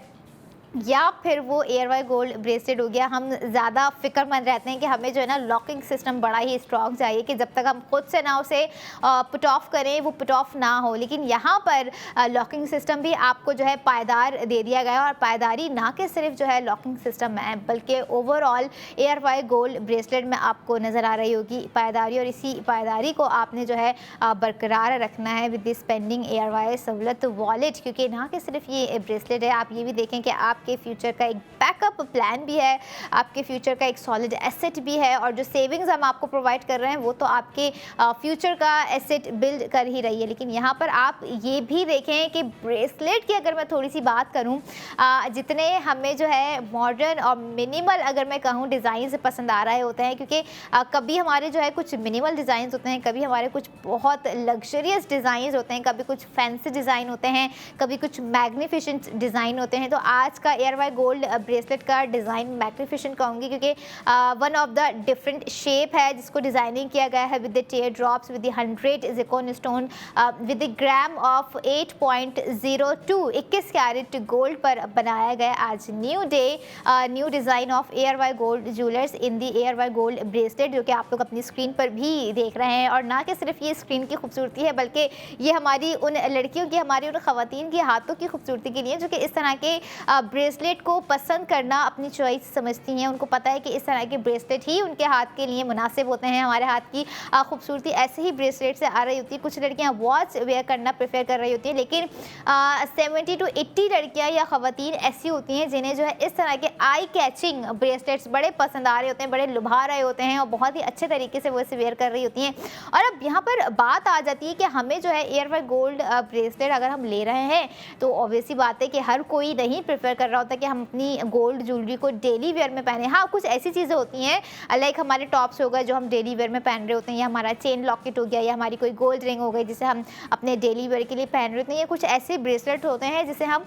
या फिर वो ARY गोल्ड ब्रेसलेट हो गया, हम ज़्यादा फिक्रमंद रहते हैं कि हमें जो है ना लॉकिंग सिस्टम बड़ा ही स्ट्रॉन्ग चाहिए कि जब तक हम खुद से ना उसे पुट ऑफ करें वो पुट ऑफ ना हो। लेकिन यहाँ पर लॉकिंग सिस्टम भी आपको जो है पायदार दे दिया गया है। और पायदारी ना कि सिर्फ जो है लॉकिंग सिस्टम है, बल्कि ओवरऑल ARY गोल्ड ब्रेसलेट में आपको नज़र आ रही होगी पायदारी, और इसी पायदारी को आपने जो है बरकरार रखना है विद द स्पेंडिंग ARY सहूलत वॉलेट। क्योंकि ना कि सिर्फ ये ब्रेसलेट है, आप ये भी देखें कि आप आपके फ्यूचर का एक बैकअप प्लान भी है, आपके फ्यूचर का एक सॉलिड एसेट भी है। और जो सेविंग्स हम आपको प्रोवाइड कर रहे हैं वो तो आपके फ्यूचर का एसेट बिल्ड कर ही रही है। लेकिन यहाँ पर आप ये भी देखें कि ब्रेसलेट की अगर मैं थोड़ी सी बात करूँ, जितने हमें जो है मॉडर्न और मिनिमल अगर मैं कहूँ डिज़ाइन पसंद आ रहे होते हैं, क्योंकि कभी हमारे जो है कुछ मिनिमल डिज़ाइन होते हैं, कभी हमारे कुछ बहुत लग्जरियस डिज़ाइन होते हैं, कभी कुछ फैंसी डिज़ाइन होते हैं, कभी कुछ मैग्निफिशेंट डिज़ाइन होते हैं। तो आज का ARY गोल्ड ब्रेसलेट का डिज़ाइन मैग्निफिशेंट कहूँगी, क्योंकि one of the different shape है जिसको डिज़ाइनिंग किया गया है with the tear drops, with the 100 zircon stone, with the gram of 8.02 21 carat gold पर बनाया गया आज new day new design of ARY gold jewellers in the ARY gold bracelet, जो कि आप लोग अपनी स्क्रीन पर भी देख रहे हैं। और ना कि सिर्फ ये स्क्रीन की खूबसूरती है, बल्कि ये हमारी उन लड़कियों की, हमारी उन ख़वातीन की हाथों की खूबसूरती के लिए जो कि इस तरह के ब्रेसलेट को पसंद करना अपनी चॉइस समझती हैं। उनको पता है कि इस तरह के ब्रेसलेट ही उनके हाथ के लिए मुनासिब होते हैं। हमारे हाथ की खूबसूरती ऐसे ही ब्रेसलेट से आ रही होती है। कुछ लड़कियाँ वॉच वेयर करना प्रेफर कर रही होती हैं, लेकिन 70 to 80 लड़कियाँ या ख़वातीन ऐसी होती हैं जिन्हें जो है इस तरह के आई कैचिंग ब्रेसलेट्स बड़े पसंद आ रहे होते हैं, बड़े लुभा रहे होते हैं और बहुत ही अच्छे तरीके से वो इसे वेयर कर रही होती हैं। और अब यहाँ पर बात आ जाती है कि हमें जो है ARY गोल्ड ब्रेसलेट अगर हम ले रहे हैं तो ऑब्वियसली बात है कि हर कोई नहीं प्रेफर कर रहा होता कि हम अपनी गोल्ड ज्वेलरी को डेली वेयर में पहने। हाँ, कुछ ऐसी चीज़ें होती हैं लाइक हमारे टॉप्स हो गए जो हम डेली वेयर में पहन रहे होते हैं, या हमारा चेन लॉकेट हो गया, या हमारी कोई गोल्ड रिंग हो गई जिसे हम अपने डेली वेयर के लिए पहन रहे होते हैं, या कुछ ऐसे ब्रेसलेट होते हैं जिसे हम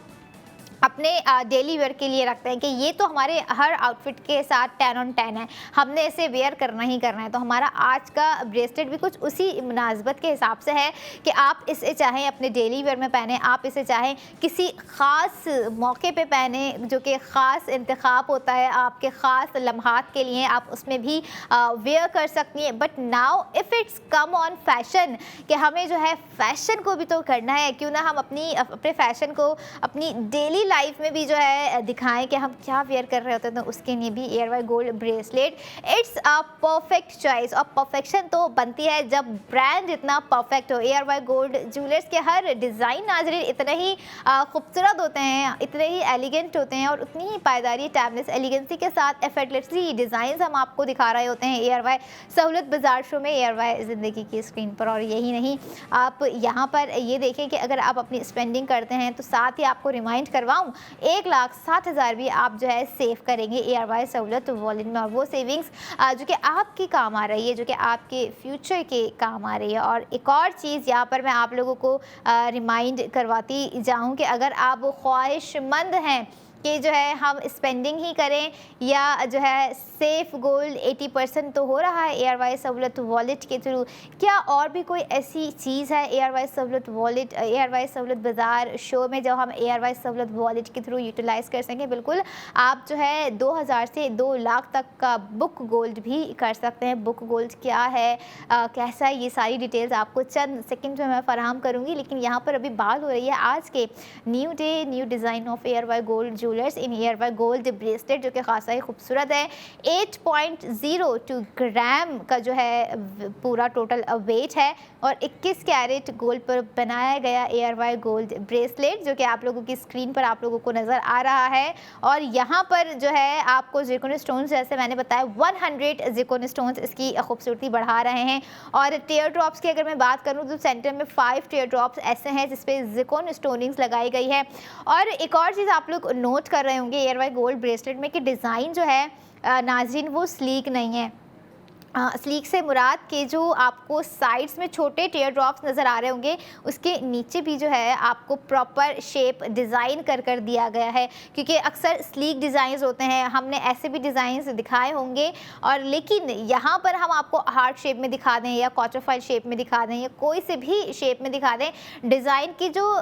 अपने डेली वेयर के लिए रखते हैं कि ये तो हमारे हर आउटफिट के साथ 10 ऑन 10 है, हमने इसे वेयर करना ही करना है। तो हमारा आज का ब्रेसलेट भी कुछ उसी मुनासबत के हिसाब से है कि आप इसे चाहें अपने डेली वेयर में पहने, आप इसे चाहें किसी ख़ास मौके पे पहने जो कि ख़ास इंतखाब होता है आपके ख़ास लम्हात के लिए, आप उसमें भी वेयर कर सकती हैं। But now if it's come on fashion कि हमें जो है फ़ैशन को भी तो करना है, क्यों ना हम अपने फ़ैशन को अपनी डेली लाइफ में भी जो है दिखाएं कि हम क्या वेयर कर रहे होते हैं। तो उसके लिए भी ARY gold bracelet it's a perfect choice. और परफेक्शन तो बनती है जब ब्रांड इतना परफेक्ट हो। एयरवाई गोल्ड ज्वेलर्स के हर डिज़ाइन नाज़रीन इतने ही खूबसूरत होते हैं, इतने ही एलिगेंट होते हैं और उतनी ही पायदारी टाइमलेस एलिगेंसी के साथ एफर्टलेसली डिज़ाइन हम आपको दिखा रहे होते हैं एयरवाई सहूलत बाजार शो में, एयरवाई ज़िंदगी की स्क्रीन पर। और यही नहीं, आप यहाँ पर ये देखें कि अगर आप अपनी स्पेंडिंग करते हैं तो साथ ही आपको रिमाइंड करवाऊँ 1,60,000 भी आप जो है सेव करेंगे एयरवाई सहूलत वॉलेट में। और वो सेविंग्स जो कि आपके काम आ रही है, जो कि आपके फ्यूचर के काम आ रही है। और एक और चीज़ यहाँ पर मैं आप लोगों को रिमाइंड करवाती जाऊँ कि अगर आप ख्वाहिशमंद हैं कि जो है हम स्पेंडिंग ही करें या जो है सेफ गोल्ड 80% तो हो रहा है एयरवाई सहूलत वॉलेट के थ्रू, क्या और भी कोई ऐसी चीज़ है एयरवाई सहूलत वॉलेट एयरवाई सहूलत बाज़ार शो में जो हम एयरवाई सहूलत वॉलेट के थ्रू यूटिलाइज़ कर सकें? बिल्कुल, आप जो है 2,000 से 2 लाख तक का बुक गोल्ड भी कर सकते हैं। बुक गोल्ड क्या है, कैसा है, ये सारी डिटेल्स आपको चंद सेकंड में मैं फराहम करूँगी। लेकिन यहाँ पर अभी बात हो रही है आज के new day new design of ARY gold jewellers in ARY gold bracelet, जो कि खासा ही खूबसूरत है। 8.02 ग्राम का जो है पूरा टोटल वेट है और 21 कैरेट गोल्ड पर बनाया गया एयरवाई गोल्ड ब्रेसलेट, जो कि आप लोगों की स्क्रीन पर आप लोगों को नज़र आ रहा है। और यहाँ पर जो है आपको ज़िरकोन स्टोन्स, जैसे मैंने बताया 100 ज़िरकोन स्टोन्स इसकी खूबसूरती बढ़ा रहे हैं। और टेयर ड्रॉप्स की अगर मैं बात करूँ तो सेंटर में 5 टेयर ड्रॉप्स ऐसे हैं जिसपे ज़िरकोन स्टोनिंग्स लगाई गई है। और एक और चीज़ आप लोग नोट कर रहे होंगे एयरवाई गोल्ड ब्रेसलेट में कि डिज़ाइन जो है नाज़रीन वो स्लीक नहीं है। स्लीक से मुराद के जो आपको साइड्स में छोटे टेयर ड्रॉप्स नज़र आ रहे होंगे, उसके नीचे भी जो है आपको प्रॉपर शेप डिज़ाइन कर दिया गया है। क्योंकि अक्सर स्लीक डिज़ाइंस होते हैं, हमने ऐसे भी डिज़ाइंस दिखाए होंगे, और लेकिन यहाँ पर हम आपको हार्ट शेप में दिखा दें या क्वार्टरफाइल शेप में दिखा दें या कोई से भी शेप में दिखा दें, डिज़ाइन की जो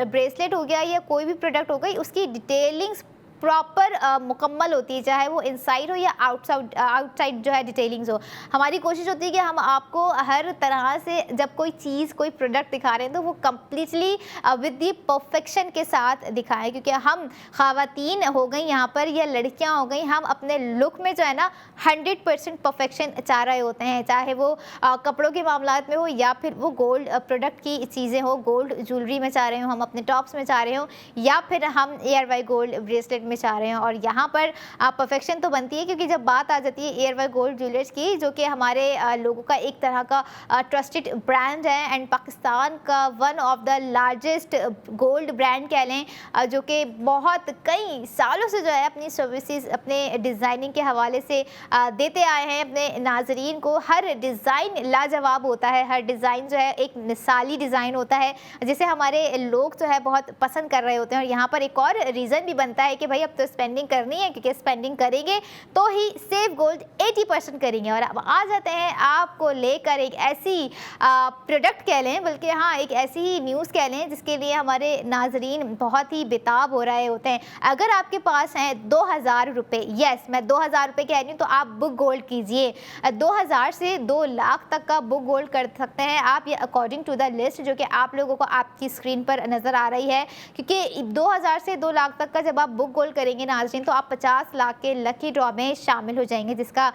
ब्रेसलेट हो गया या कोई भी प्रोडक्ट हो गई, उसकी डिटेलिंग्स प्रॉपर मुकम्मल होती है, चाहे वो इनसाइड हो या आउटसाइड जो है डिटेलिंग्स हो। हमारी कोशिश होती है कि हम आपको हर तरह से जब कोई चीज़ कोई प्रोडक्ट दिखा रहे हैं तो वो कम्प्लीटली विद दी परफेक्शन के साथ दिखाएं। क्योंकि हम ख़वातीन हो गई यहाँ पर या लड़कियाँ हो गई, हम अपने लुक में जो है ना 100% परफेक्शन चाह रहे होते हैं, चाहे वो कपड़ों के मामलात में हो या फिर वो गोल्ड प्रोडक्ट की चीज़ें हो, गोल्ड ज्वेलरी में चाह रहे हो, हम अपने टॉप्स में चाह रहे हो, या फिर हम एयरवाई गोल्ड ब्रेसलेट में चाह रहे हैं। और यहाँ पर परफेक्शन तो बनती है, क्योंकि जब बात आ जाती है एयरवाई गोल्ड ज्वेलर्स की, जो कि हमारे लोगों का एक तरह का ट्रस्टेड ब्रांड है एंड पाकिस्तान का one of the largest gold brand कह लें, जो कि बहुत कई सालों से जो है अपनी सर्विसेज अपने डिज़ाइनिंग के हवाले से देते आए हैं अपने नाजरीन को। हर डिज़ाइन लाजवाब होता है, हर डिज़ाइन जो है एक मिसाली डिज़ाइन होता है जिसे हमारे लोग जो है बहुत पसंद कर रहे होते हैं। और यहाँ पर एक और रीज़न भी बनता है कि भाई अब तो स्पेंडिंग करनी है, क्योंकि स्पेंडिंग करेंगे तो ही सेव गोल्ड 80% करेंगे। और अब आ जाते हैं आपको लेकर एक ऐसी प्रोडक्ट कह लें, बल्कि हाँ एक ऐसी ही न्यूज़ कह लें जिसके लिए हमारे नाजरीन बहुत ही बेताब हो रहे होते हैं। अगर आपके पास हैं 2,000 रुपये, यस मैं 2,000 रुपये कह रही हूँ, तो आप बुक गोल्ड कीजिए। 2,000 से 2 लाख तक का बुक गोल्ड कर सकते हैं आप, ये अकॉर्डिंग टू द लिस्ट जो कि आप लोगों को आपकी स्क्रीन पर नज़र आ रही है। क्योंकि 2,000 से 2 लाख तक का जब आप बुक गोल्ड करेंगे नाज़रीन, तो आप 50 लाख के लकी ड्रॉ में शामिल हो जाएंगे, जिसका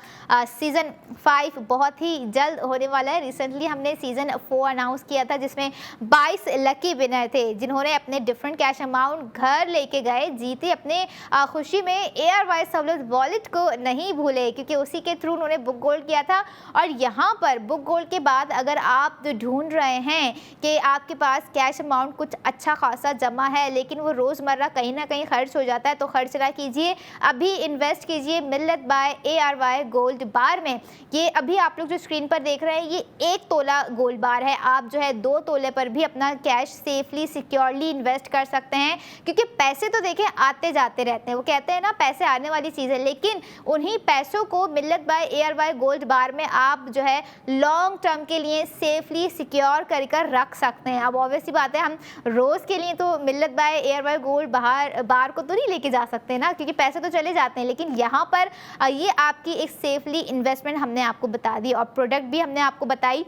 सीज़न 5 बहुत ही जल्द होने वाला है। रिसेंटली हमने सीज़न 4 अनाउंस किया था, जिसमें 22 लकी विनर थे जिन्होंने अपने डिफरेंट कैश अमाउंट घर लेके गए, जीते अपने खुशी में। एयरवाई सहूलत वॉलेट को नहीं भूले, क्योंकि उसी के थ्रू उन्होंने बुक गोल्ड किया था। और यहाँ पर बुक गोल्ड के बाद अगर आप ढूंढ रहे हैं कि आपके पास कैश अमाउंट कुछ अच्छा खासा जमा है, लेकिन वो रोज़मर्रा कहीं ना कहीं खर्च हो जाता है, तो तो खर्च ना कीजिए, अभी इन्वेस्ट कीजिए मिल्लत बाय ARY गोल्ड बार में। ये अभी आप लोग जो स्क्रीन पर देख रहे हैं ये 1 तोला गोल्ड बार है। आप जो है 2 तोले पर भी अपना कैश सेफली सिक्योरली इन्वेस्ट कर सकते हैं, क्योंकि पैसे तो देखें आते जाते रहते हैं। वो कहते हैं ना पैसे आने वाली चीज़ है, लेकिन उन्हीं पैसों को मिल्लत बाय ARY गोल्ड बार में आप जो है लॉन्ग टर्म के लिए सेफली सिक्योर कर रख सकते हैं। अब ऑब्वियसली बात है हम रोज़ के लिए तो मिल्लत बाय ARY गोल्ड बार को तो नहीं लेके जा सकते ना, क्योंकि पैसे तो चले जाते हैं, लेकिन यहाँ पर ये आपकी एक सेफली इन्वेस्टमेंट हमने आपको बता दी और प्रोडक्ट भी हमने आपको बताई,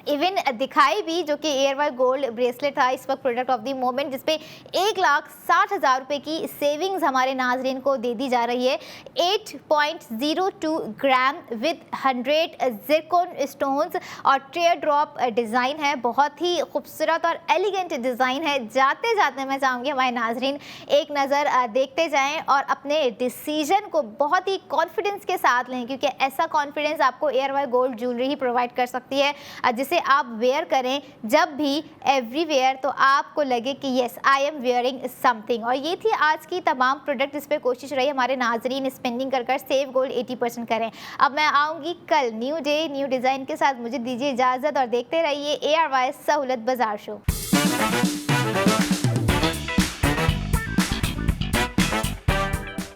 इवन दिखाई भी, जो कि ARY गोल्ड ब्रेसलेट था इस वक्त प्रोडक्ट ऑफ द मोमेंट, जिसपे 1,60,000 रुपये की सेविंग्स हमारे नाजरीन को दे दी जा रही है। 8.02 ग्राम विद 100 जिरकोन स्टोन्स और टेयर ड्रॉप डिज़ाइन है। बहुत ही खूबसूरत और एलिगेंट डिज़ाइन है। जाते जाते मैं चाहूँगी हमारे नाजरीन एक नज़र देखते जाएँ और अपने डिसीजन को बहुत ही कॉन्फिडेंस के साथ लें, क्योंकि ऐसा कॉन्फिडेंस आपको ARY गोल्ड ज्वेलरी ही प्रोवाइड कर सकती है, जिसे आप वेयर करें जब भी एवरीवेयर तो आपको लगे कि yes I am wearing something. और ये थी आज की तमाम प्रोडक्ट, इस पर कोशिश रही हमारे नाजरीन स्पेंडिंग कर सेव गोल्ड 80% करें। अब मैं आऊँगी कल न्यू डे न्यू डिज़ाइन के साथ। मुझे दीजिए इजाज़त और देखते रहिए ARY सहूलत बाजार शो।